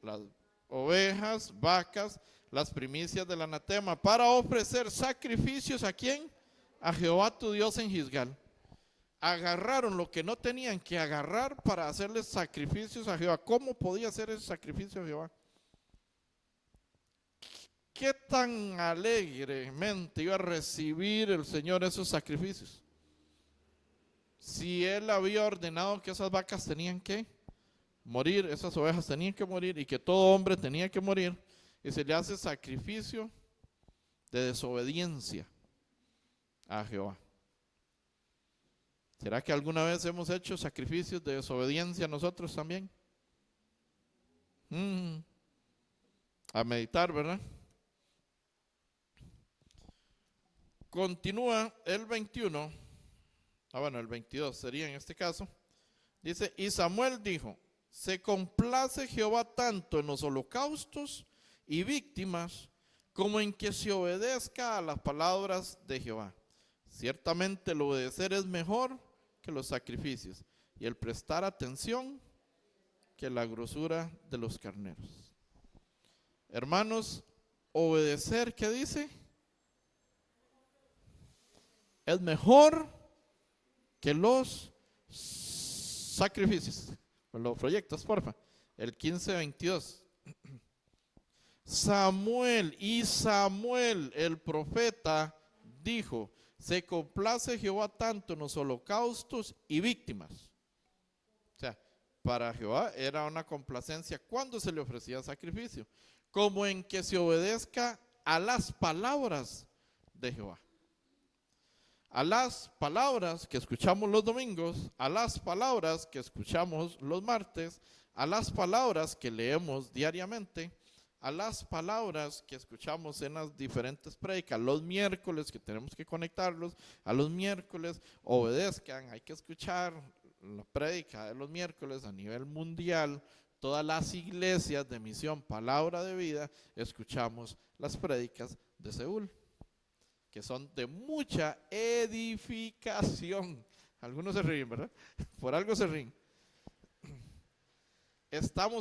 Las ovejas, vacas, las primicias del anatema, para ofrecer sacrificios, ¿a quién? A Jehová tu Dios en Gilgal. Agarraron lo que no tenían que agarrar para hacerles sacrificios a Jehová. ¿Cómo podía hacer ese sacrificio a Jehová? ¿Qué tan alegremente iba a recibir el Señor esos sacrificios? Si Él había ordenado que esas vacas tenían que morir, esas ovejas tenían que morir y que todo hombre tenía que morir, y se le hace sacrificio de desobediencia a Jehová. ¿Será que alguna vez hemos hecho sacrificios de desobediencia nosotros también? A meditar, ¿verdad? Continúa el 21, el 22 sería en este caso. Dice, y Samuel dijo, se complace Jehová tanto en los holocaustos y víctimas como en que se obedezca a las palabras de Jehová. Ciertamente el obedecer es mejor que los sacrificios, y el prestar atención que la grosura de los carneros. Hermanos, obedecer, ¿qué dice? Es mejor que los sacrificios. Los proyectos, porfa. El 15:22. Samuel el profeta dijo, se complace Jehová tanto en los holocaustos y víctimas. O sea, para Jehová era una complacencia cuando se le ofrecía sacrificio, como en que se obedezca a las palabras de Jehová. A las palabras que escuchamos los domingos, a las palabras que escuchamos los martes, a las palabras que leemos diariamente, a las palabras que escuchamos en las diferentes prédicas, los miércoles que tenemos que conectarlos, a los miércoles obedezcan, hay que escuchar la prédica de los miércoles a nivel mundial. Todas las iglesias de Misión Palabra de Vida escuchamos las prédicas de Seúl, que son de mucha edificación. Algunos se ríen, ¿verdad? Por algo se ríen.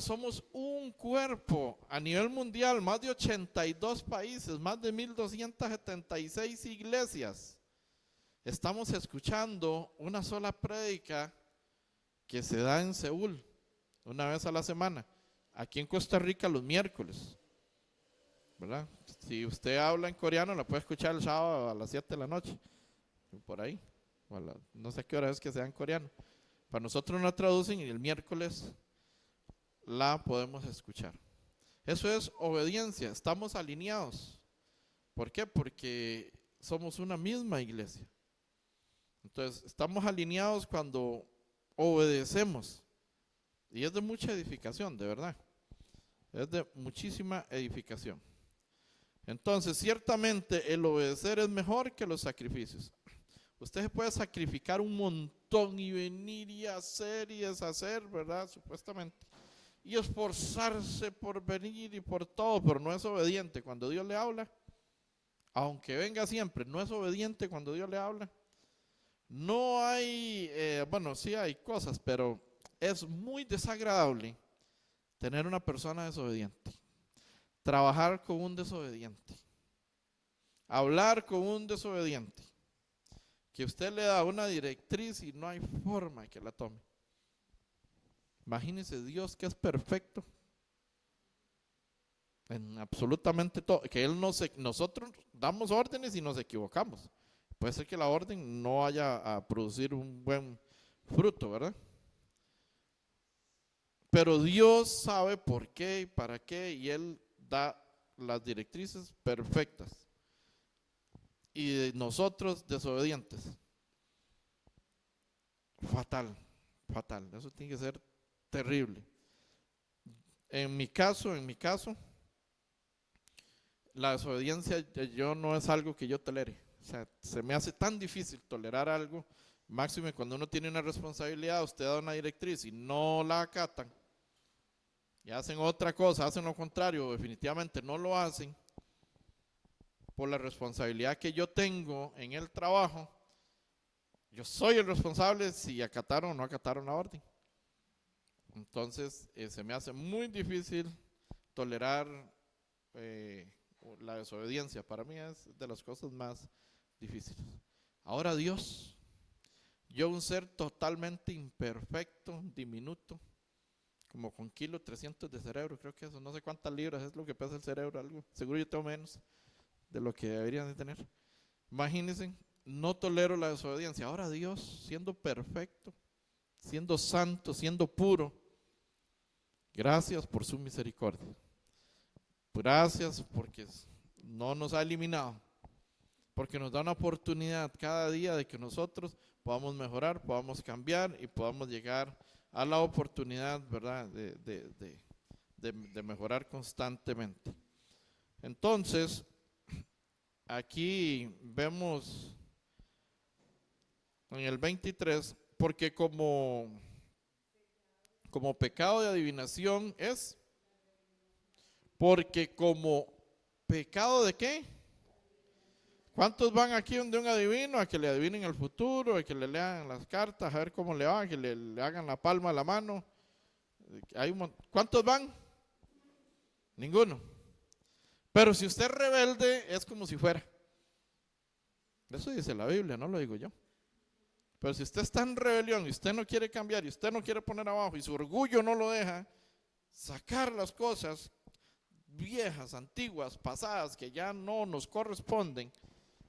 Somos un cuerpo a nivel mundial, más de 82 países, más de 1276 iglesias. Estamos escuchando una sola prédica que se da en Seúl, una vez a la semana. Aquí en Costa Rica los miércoles, ¿verdad? Si usted habla en coreano, la puede escuchar el sábado a las 7 de la noche, por ahí. No sé qué hora es que sea en coreano. Para nosotros no traducen y el miércoles la podemos escuchar. Eso es obediencia, estamos alineados. ¿Por qué? Porque somos una misma iglesia. Entonces, estamos alineados cuando obedecemos. Y es de mucha edificación, de verdad. Es de muchísima edificación. Entonces, ciertamente el obedecer es mejor que los sacrificios. Usted se puede sacrificar un montón y venir y hacer y deshacer, ¿verdad? Supuestamente. Y esforzarse por venir y por todo, pero no es obediente cuando Dios le habla. Aunque venga siempre, no es obediente cuando Dios le habla. No hay, sí hay cosas, pero es muy desagradable tener una persona desobediente, trabajar con un desobediente, hablar con un desobediente, que usted le da una directriz y no hay forma que la tome. Imagínese Dios, que es perfecto en absolutamente todo, que nosotros damos órdenes y nos equivocamos. Puede ser que la orden no vaya a producir un buen fruto, ¿verdad? Pero Dios sabe por qué y para qué, y Él da las directrices perfectas. Y nosotros desobedientes. Fatal, fatal. Eso tiene que ser terrible. En mi caso, la desobediencia yo no es algo que yo tolere. O sea, se me hace tan difícil tolerar algo, máximo cuando uno tiene una responsabilidad, usted da una directriz y no la acatan, y hacen otra cosa, hacen lo contrario, definitivamente no lo hacen, por la responsabilidad que yo tengo en el trabajo, yo soy el responsable si acataron o no acataron la orden. Entonces se me hace muy difícil tolerar la desobediencia. Para mí es de las cosas más difíciles. Ahora Dios, yo un ser totalmente imperfecto, diminuto, como con 1.300 kilos de cerebro, creo que eso, no sé cuántas libras es lo que pesa el cerebro, algo, seguro yo tengo menos de lo que deberían de tener. Imagínense, no tolero la desobediencia. Ahora Dios, siendo perfecto, siendo santo, siendo puro, Gracias por su misericordia. Gracias porque no nos ha eliminado, porque nos da una oportunidad cada día de que nosotros podamos mejorar, podamos cambiar y podamos llegar a la oportunidad, ¿verdad?, de mejorar constantemente. Entonces, aquí vemos en el 23, porque como pecado de adivinación es, porque como pecado de ¿qué? ¿Cuántos van aquí donde un adivino a que le adivinen el futuro, a que le lean las cartas, a ver cómo le va, a que le hagan la palma a la mano? ¿Cuántos van? Ninguno. Pero si usted es rebelde, es como si fuera. Eso dice la Biblia, no lo digo yo. Pero si usted está en rebelión y usted no quiere cambiar y usted no quiere poner abajo y su orgullo no lo deja sacar las cosas viejas, antiguas, pasadas, que ya no nos corresponden,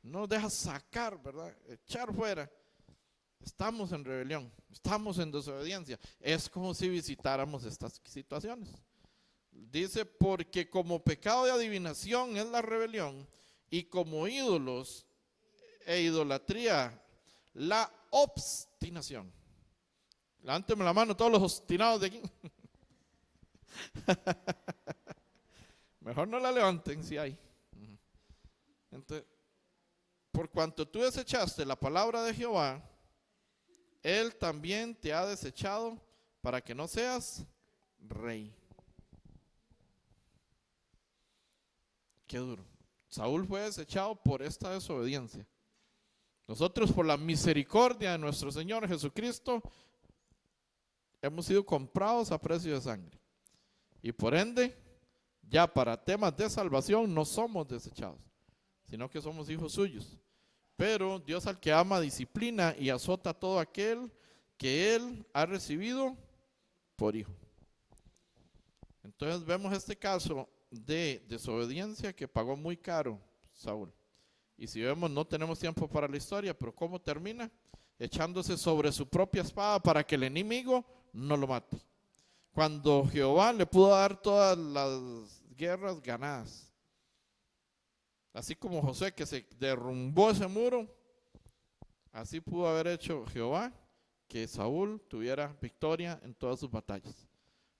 no nos deja sacar, ¿verdad?, echar fuera, estamos en rebelión, estamos en desobediencia. Es como si visitáramos estas situaciones. Dice, porque como pecado de adivinación es la rebelión, y como ídolos e idolatría la obstinación. Levánteme la mano todos los obstinados de aquí. Mejor no la levanten si hay. Entonces, por cuanto tú desechaste la palabra de Jehová, Él también te ha desechado para que no seas rey. Qué duro. Saúl fue desechado por esta desobediencia. Nosotros, por la misericordia de nuestro Señor Jesucristo, hemos sido comprados a precio de sangre. Y por ende, ya para temas de salvación no somos desechados, sino que somos hijos suyos. Pero Dios, al que ama, disciplina y azota a todo aquel que Él ha recibido por hijo. Entonces vemos este caso de desobediencia que pagó muy caro Saúl. Y si vemos, no tenemos tiempo para la historia, pero ¿cómo termina? Echándose sobre su propia espada para que el enemigo no lo mate. Cuando Jehová le pudo dar todas las guerras ganadas. Así como José, que se derrumbó ese muro, así pudo haber hecho Jehová que Saúl tuviera victoria en todas sus batallas.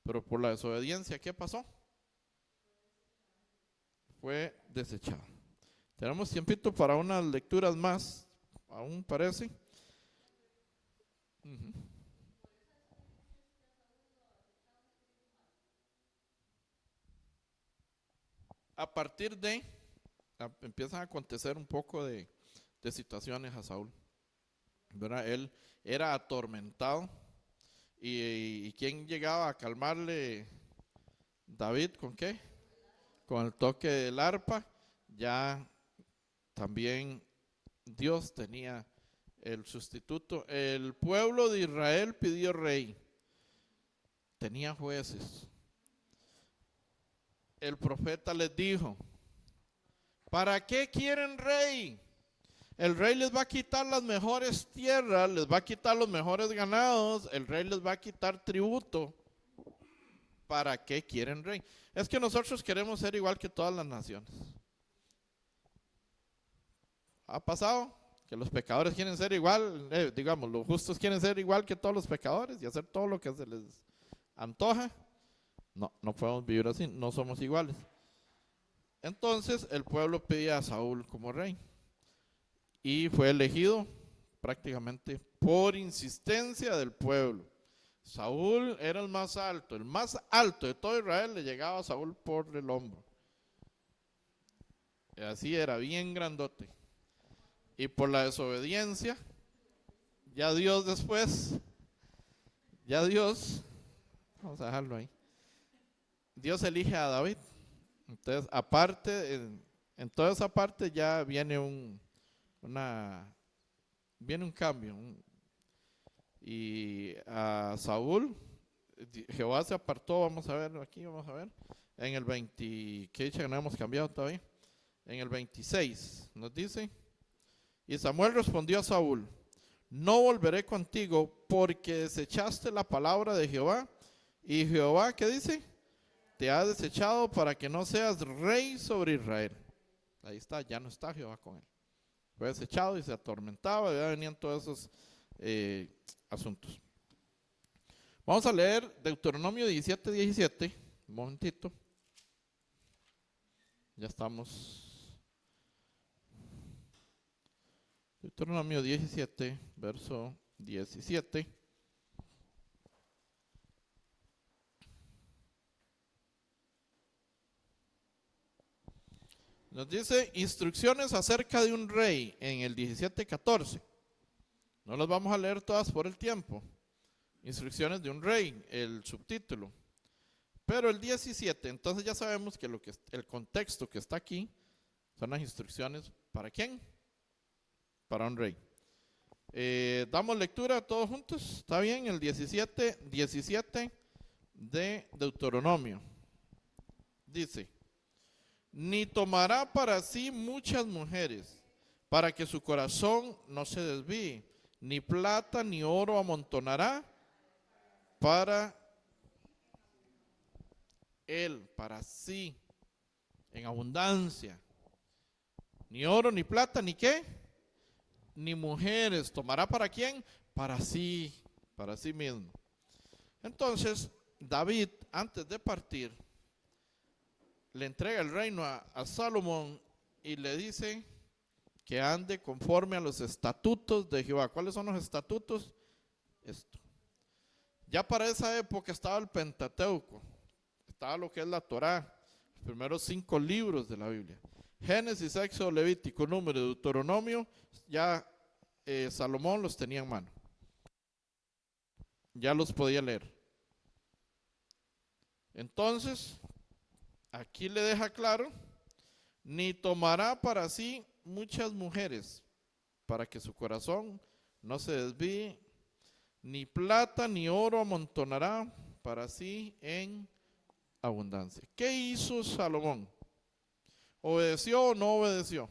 Pero por la desobediencia, ¿qué pasó? Fue desechado. Tenemos tiempito para unas lecturas más, aún parece. A partir de, empiezan a acontecer un poco de situaciones a Saúl, ¿verdad? Él era atormentado y ¿quién llegaba a calmarle? David, ¿con qué? Con el toque del arpa. Ya también Dios tenía el sustituto. El pueblo de Israel pidió rey, tenía jueces. El profeta les dijo, ¿para qué quieren rey? El rey les va a quitar las mejores tierras, les va a quitar los mejores ganados, el rey les va a quitar tributo. ¿Para qué quieren rey? Es que nosotros queremos ser igual que todas las naciones. ¿Ha pasado? Que los pecadores quieren ser igual, digamos, los justos quieren ser igual que todos los pecadores y hacer todo lo que se les antoja. No, no podemos vivir así, no somos iguales. Entonces el pueblo pedía a Saúl como rey y fue elegido prácticamente por insistencia del pueblo. Saúl era el más alto de todo Israel le llegaba a Saúl por el hombro. Y así era, bien grandote. Y por la desobediencia, ya Dios, vamos a dejarlo ahí. Dios elige a David. Entonces, aparte, en toda esa parte ya viene un cambio. Y a Saúl, Jehová se apartó, vamos a ver, en el 20, que dicha que no hemos cambiado todavía. En el 26 nos dice, y Samuel respondió a Saúl, no volveré contigo porque desechaste la palabra de Jehová Y Jehová, ¿qué dice? Te ha desechado para que no seas rey sobre Israel. Ahí está, ya no está Jehová con él. Fue desechado y se atormentaba, y ya venían todos esos asuntos. Vamos a leer Deuteronomio 17:17. Un momentito. Ya estamos. Deuteronomio 17, verso 17. Nos dice instrucciones acerca de un rey en el 17:14. No las vamos a leer todas por el tiempo. Instrucciones de un rey, el subtítulo. Pero el 17, entonces ya sabemos que el contexto que está aquí son las instrucciones ¿para quién? Para un rey. Damos lectura todos juntos. ¿Está bien? El 17 de Deuteronomio. Dice: ni tomará para sí muchas mujeres, para que su corazón no se desvíe, ni plata ni oro amontonará para él, para sí, en abundancia. Ni oro, ni plata, ni qué, ni mujeres. ¿Tomará para quién? Para sí mismo. Entonces, David, antes de partir, le entrega el reino a Salomón y le dice que ande conforme a los estatutos de Jehová. ¿Cuáles son los estatutos? Esto. Ya para esa época estaba el Pentateuco, estaba lo que es la Torá, los primeros 5 libros de la Biblia. Génesis, Éxodo, Levítico, Número, Deuteronomio, ya Salomón los tenía en mano. Ya los podía leer. Entonces, aquí le deja claro: ni tomará para sí muchas mujeres, para que su corazón no se desvíe, ni plata ni oro amontonará para sí en abundancia. ¿Qué hizo Salomón? ¿Obedeció o no obedeció?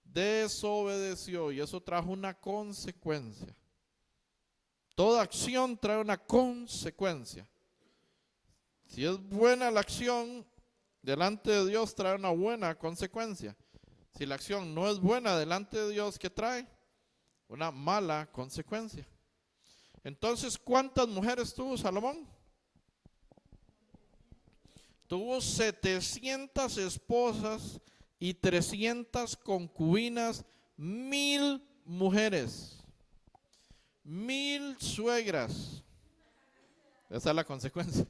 Desobedeció, y eso trajo una consecuencia. Toda acción trae una consecuencia. Si es buena la acción, delante de Dios trae una buena consecuencia. Si la acción no es buena delante de Dios, ¿qué trae? Una mala consecuencia. Entonces, ¿cuántas mujeres tuvo Salomón? Tuvo 700 esposas y 300 concubinas, 1000 mujeres, 1000 suegras. Esa es la consecuencia.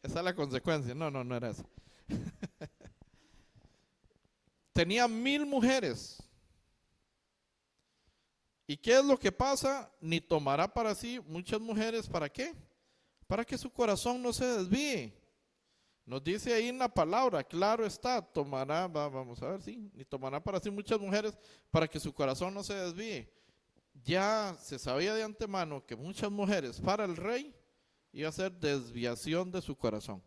Esa es la consecuencia. No era eso. Tenía 1000 mujeres. ¿Y qué es lo que pasa? Ni tomará para sí muchas mujeres. ¿Para qué? Para que su corazón no se desvíe. Nos dice ahí en la palabra, claro está, tomará, vamos a ver, sí, ni tomará para sí muchas mujeres para que su corazón no se desvíe. Ya se sabía de antemano que muchas mujeres para el rey iba a ser desviación de su corazón.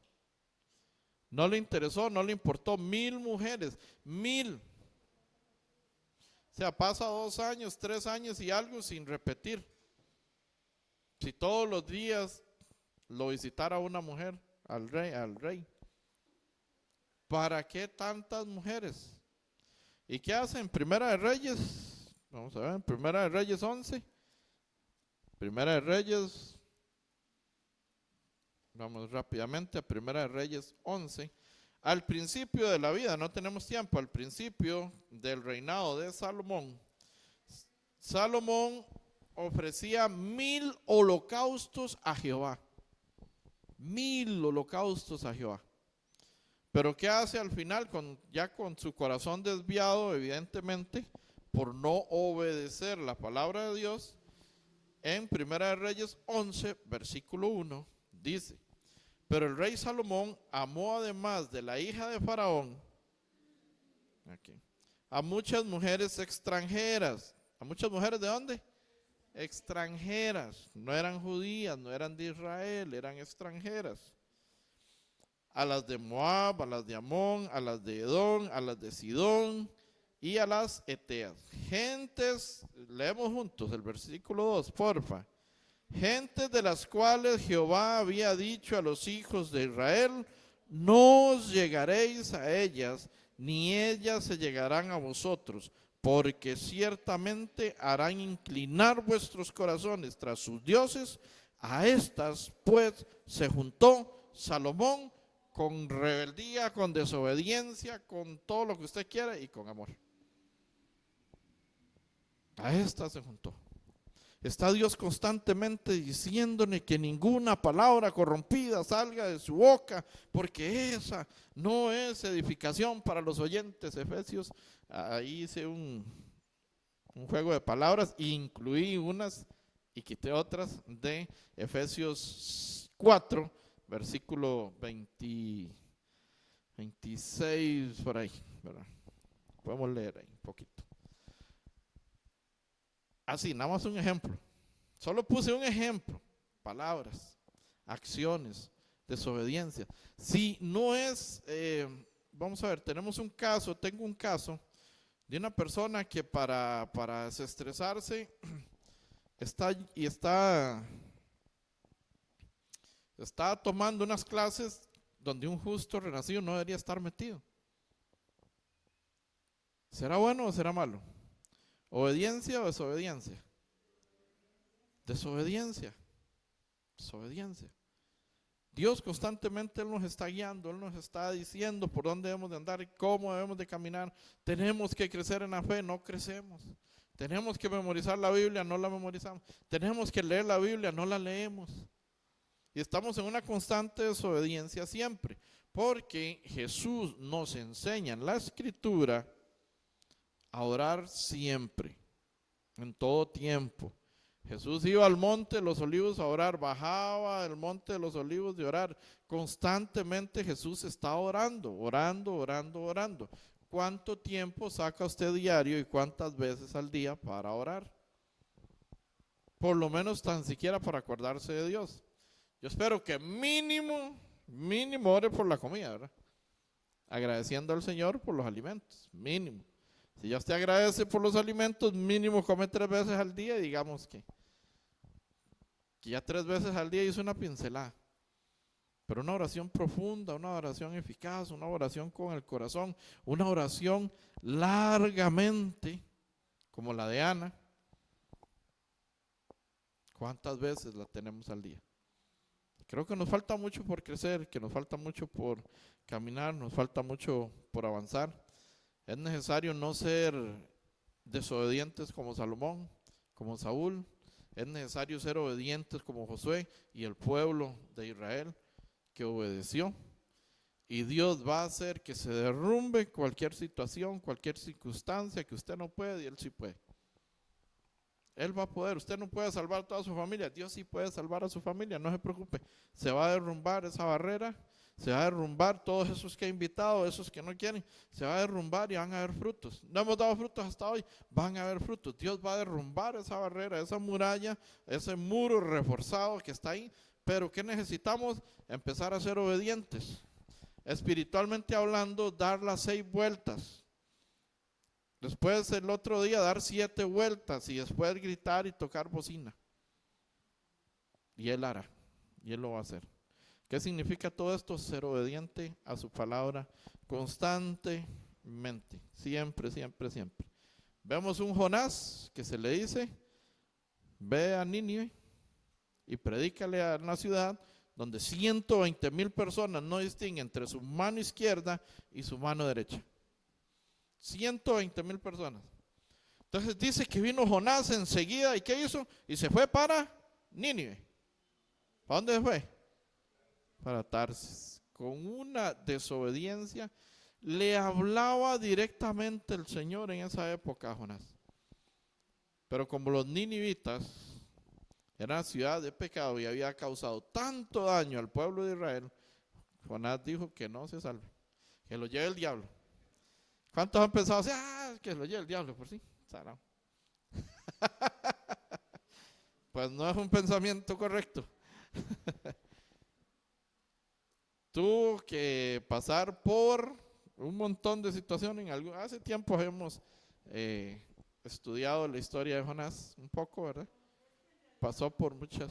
No le interesó, no le importó. 1000 mujeres, 1000. O sea, pasa 2 años, 3 años y algo sin repetir. Si todos los días lo visitara una mujer, al rey. ¿Para qué tantas mujeres? ¿Y qué hace en Primera de Reyes? Vamos a ver, en Primera de Reyes 11. Primera de Reyes, vamos rápidamente a Primera de Reyes 11. Al principio de la vida, no tenemos tiempo, al principio del reinado de Salomón, Salomón ofrecía 1000 holocaustos a Jehová. 1000 holocaustos a Jehová. Pero ¿qué hace al final? Ya con su corazón desviado, evidentemente, por no obedecer la palabra de Dios. En Primera de Reyes 11, versículo 1, dice: pero el rey Salomón amó, además de la hija de Faraón, a muchas mujeres extranjeras. ¿A muchas mujeres de dónde? Extranjeras. No eran judías, no eran de Israel, eran extranjeras. A las de Moab, a las de Amón, a las de Edom, a las de Sidón y a las Eteas. Gentes, leemos juntos el versículo 2, porfa. gentes de las cuales Jehová había dicho a los hijos de Israel, no os llegaréis a ellas, ni ellas se llegarán a vosotros, porque ciertamente harán inclinar vuestros corazones tras sus dioses. A estas pues se juntó Salomón con rebeldía, con desobediencia, con todo lo que usted quiera y con amor. A estas se juntó. Está Dios constantemente diciéndole que ninguna palabra corrompida salga de su boca, porque esa no es edificación para los oyentes. Efesios, ahí hice un juego de palabras, incluí unas y quité otras de Efesios 4, versículo 26, por ahí, ¿verdad? Podemos leer ahí un poquito. Así, nada más un ejemplo. Solo puse un ejemplo. Palabras, acciones, desobediencia. Si no es, vamos a ver, tengo un caso de una persona que para desestresarse está tomando unas clases donde un justo renacido no debería estar metido. ¿Será bueno o será malo? ¿Obediencia o desobediencia? Desobediencia. Desobediencia. Dios constantemente Él nos está guiando, Él nos está diciendo por dónde debemos de andar y cómo debemos de caminar. Tenemos que crecer en la fe, no crecemos. Tenemos que memorizar la Biblia, no la memorizamos. Tenemos que leer la Biblia, no la leemos. Y estamos en una constante desobediencia siempre, porque Jesús nos enseña en la Escritura a orar siempre, en todo tiempo. Jesús iba al monte de los olivos a orar, bajaba del monte de los olivos de orar. Constantemente Jesús está orando. ¿Cuánto tiempo saca usted diario y cuántas veces al día para orar? Por lo menos tan siquiera para acordarse de Dios. Yo espero que mínimo ore por la comida, ¿verdad? Agradeciendo al Señor por los alimentos, mínimo. Si ya usted agradece por los alimentos, mínimo come 3 veces al día y digamos que ya 3 veces al día hizo una pincelada. Pero una oración profunda, una oración eficaz, una oración con el corazón, una oración largamente, como la de Ana. ¿Cuántas veces la tenemos al día? Creo que nos falta mucho por crecer, que nos falta mucho por caminar, nos falta mucho por avanzar. Es necesario no ser desobedientes como Salomón, como Saúl. Es necesario ser obedientes como Josué y el pueblo de Israel que obedeció. Y Dios va a hacer que se derrumbe cualquier situación, cualquier circunstancia que usted no puede y Él sí puede. Él va a poder. Usted no puede salvar a toda su familia. Dios sí puede salvar a su familia, no se preocupe. Se va a derrumbar esa barrera. Se va a derrumbar todos esos que ha invitado, esos que no quieren. Se va a derrumbar y van a haber frutos. No hemos dado frutos hasta hoy, van a haber frutos. Dios va a derrumbar esa barrera, esa muralla, ese muro reforzado que está ahí. Pero ¿qué necesitamos? Empezar a ser obedientes. Espiritualmente hablando, dar las 6 vueltas. Después el otro día dar 7 vueltas y después gritar y tocar bocina. Y Él hará, y Él lo va a hacer. ¿Qué significa todo esto? Ser obediente a su palabra constantemente, siempre. Vemos un Jonás que se le dice, ve a Nínive y predícale a una ciudad donde 120,000 personas no distinguen entre su mano izquierda y su mano derecha. 120,000 personas. Entonces dice que vino Jonás enseguida y ¿qué hizo? Y se fue para Nínive. ¿Para dónde se fue? Para Tarsis. Con una desobediencia le hablaba directamente el Señor en esa época a Jonás. Pero como los ninivitas eran ciudad de pecado y había causado tanto daño al pueblo de Israel, Jonás dijo que no se salve, que lo lleve el diablo. ¿Cuántos han pensado así? Que lo lleve el diablo por sí. Sarao. Pues no es un pensamiento correcto. Tuvo que pasar por un montón de situaciones. Hace tiempo hemos estudiado la historia de Jonás un poco, ¿verdad? pasó por muchas.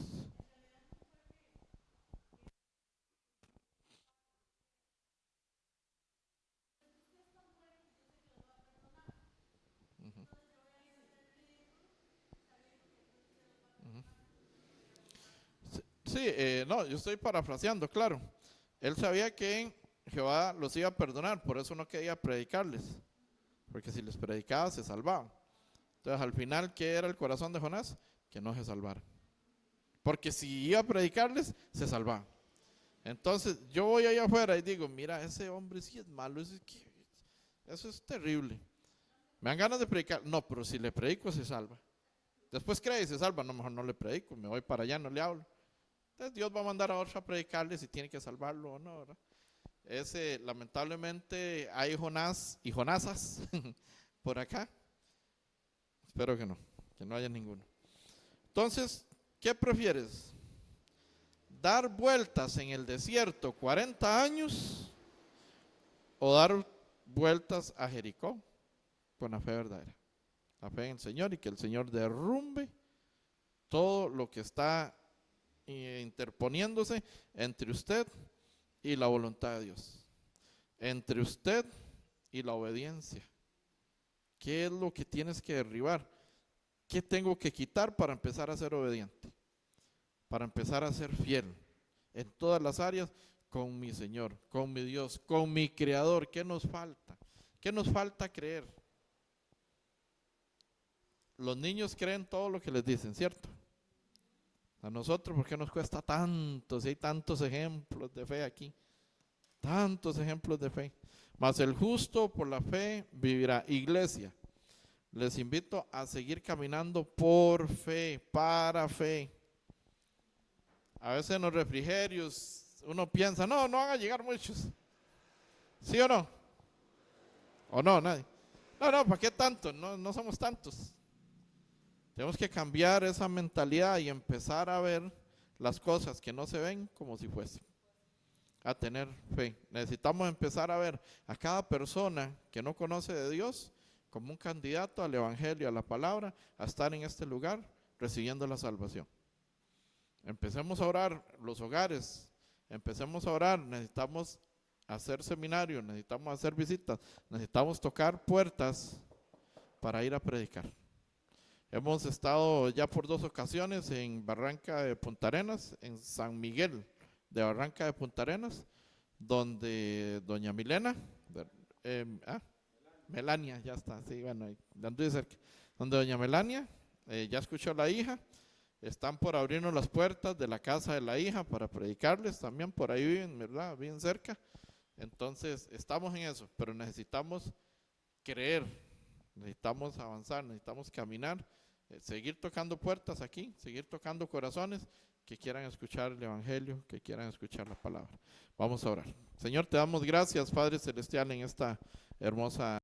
Ujú, ujú. Sí, no, yo estoy parafraseando, claro. Él sabía que Jehová los iba a perdonar, por eso no quería predicarles, porque si les predicaba se salvaban. Entonces, al final, ¿qué era el corazón de Jonás? Que no se salvara. Porque si iba a predicarles, se salvaban. Entonces, yo voy allá afuera y digo, mira, ese hombre sí es malo, eso es terrible. Me dan ganas de predicar. No, pero si le predico, se salva. Después cree y se salva. No, mejor no le predico, me voy para allá, no le hablo. Entonces, Dios va a mandar a otro a predicarle si tiene que salvarlo o no, ¿verdad? Lamentablemente, hay Jonás y Jonasas por acá. Espero que no haya ninguno. Entonces, ¿qué prefieres? ¿Dar vueltas en el desierto 40 años o dar vueltas a Jericó con la fe verdadera? La fe en el Señor y que el Señor derrumbe todo lo que está interponiéndose entre usted y la voluntad de Dios, entre usted y la obediencia. ¿Qué es lo que tienes que derribar? ¿Qué tengo que quitar para empezar a ser obediente? Para empezar a ser fiel en todas las áreas con mi Señor, con mi Dios, con mi Creador. ¿Qué nos falta? ¿Qué nos falta creer? Los niños creen todo lo que les dicen, ¿cierto? A nosotros, ¿por qué nos cuesta tanto? Si hay tantos ejemplos de fe aquí, tantos ejemplos de fe. Mas el justo por la fe vivirá. Iglesia, les invito a seguir caminando por fe, para fe. A veces en los refrigerios uno piensa, no van a llegar muchos. ¿Sí o no? ¿O no? Nadie. No, ¿para qué tanto? No somos tantos. Tenemos que cambiar esa mentalidad y empezar a ver las cosas que no se ven como si fuesen. A tener fe. Necesitamos empezar a ver a cada persona que no conoce de Dios como un candidato al Evangelio, a la palabra, a estar en este lugar recibiendo la salvación. Empecemos a orar los hogares, empecemos a orar, necesitamos hacer seminarios, necesitamos hacer visitas, necesitamos tocar puertas para ir a predicar. Hemos estado ya por 2 ocasiones en Barranca de Punta Arenas, en San Miguel de Barranca de Punta Arenas, donde doña Milena, Melania, ya está, sí, bueno, anduve cerca, donde doña Melania ya escuchó a la hija. Están por abrirnos las puertas de la casa de la hija para predicarles también, por ahí viven, ¿verdad? Bien cerca. Entonces, estamos en eso, pero necesitamos creer, necesitamos avanzar, necesitamos caminar, seguir tocando puertas aquí, seguir tocando corazones que quieran escuchar el Evangelio, que quieran escuchar la palabra. Vamos a orar. Señor, te damos gracias, Padre Celestial, en esta hermosa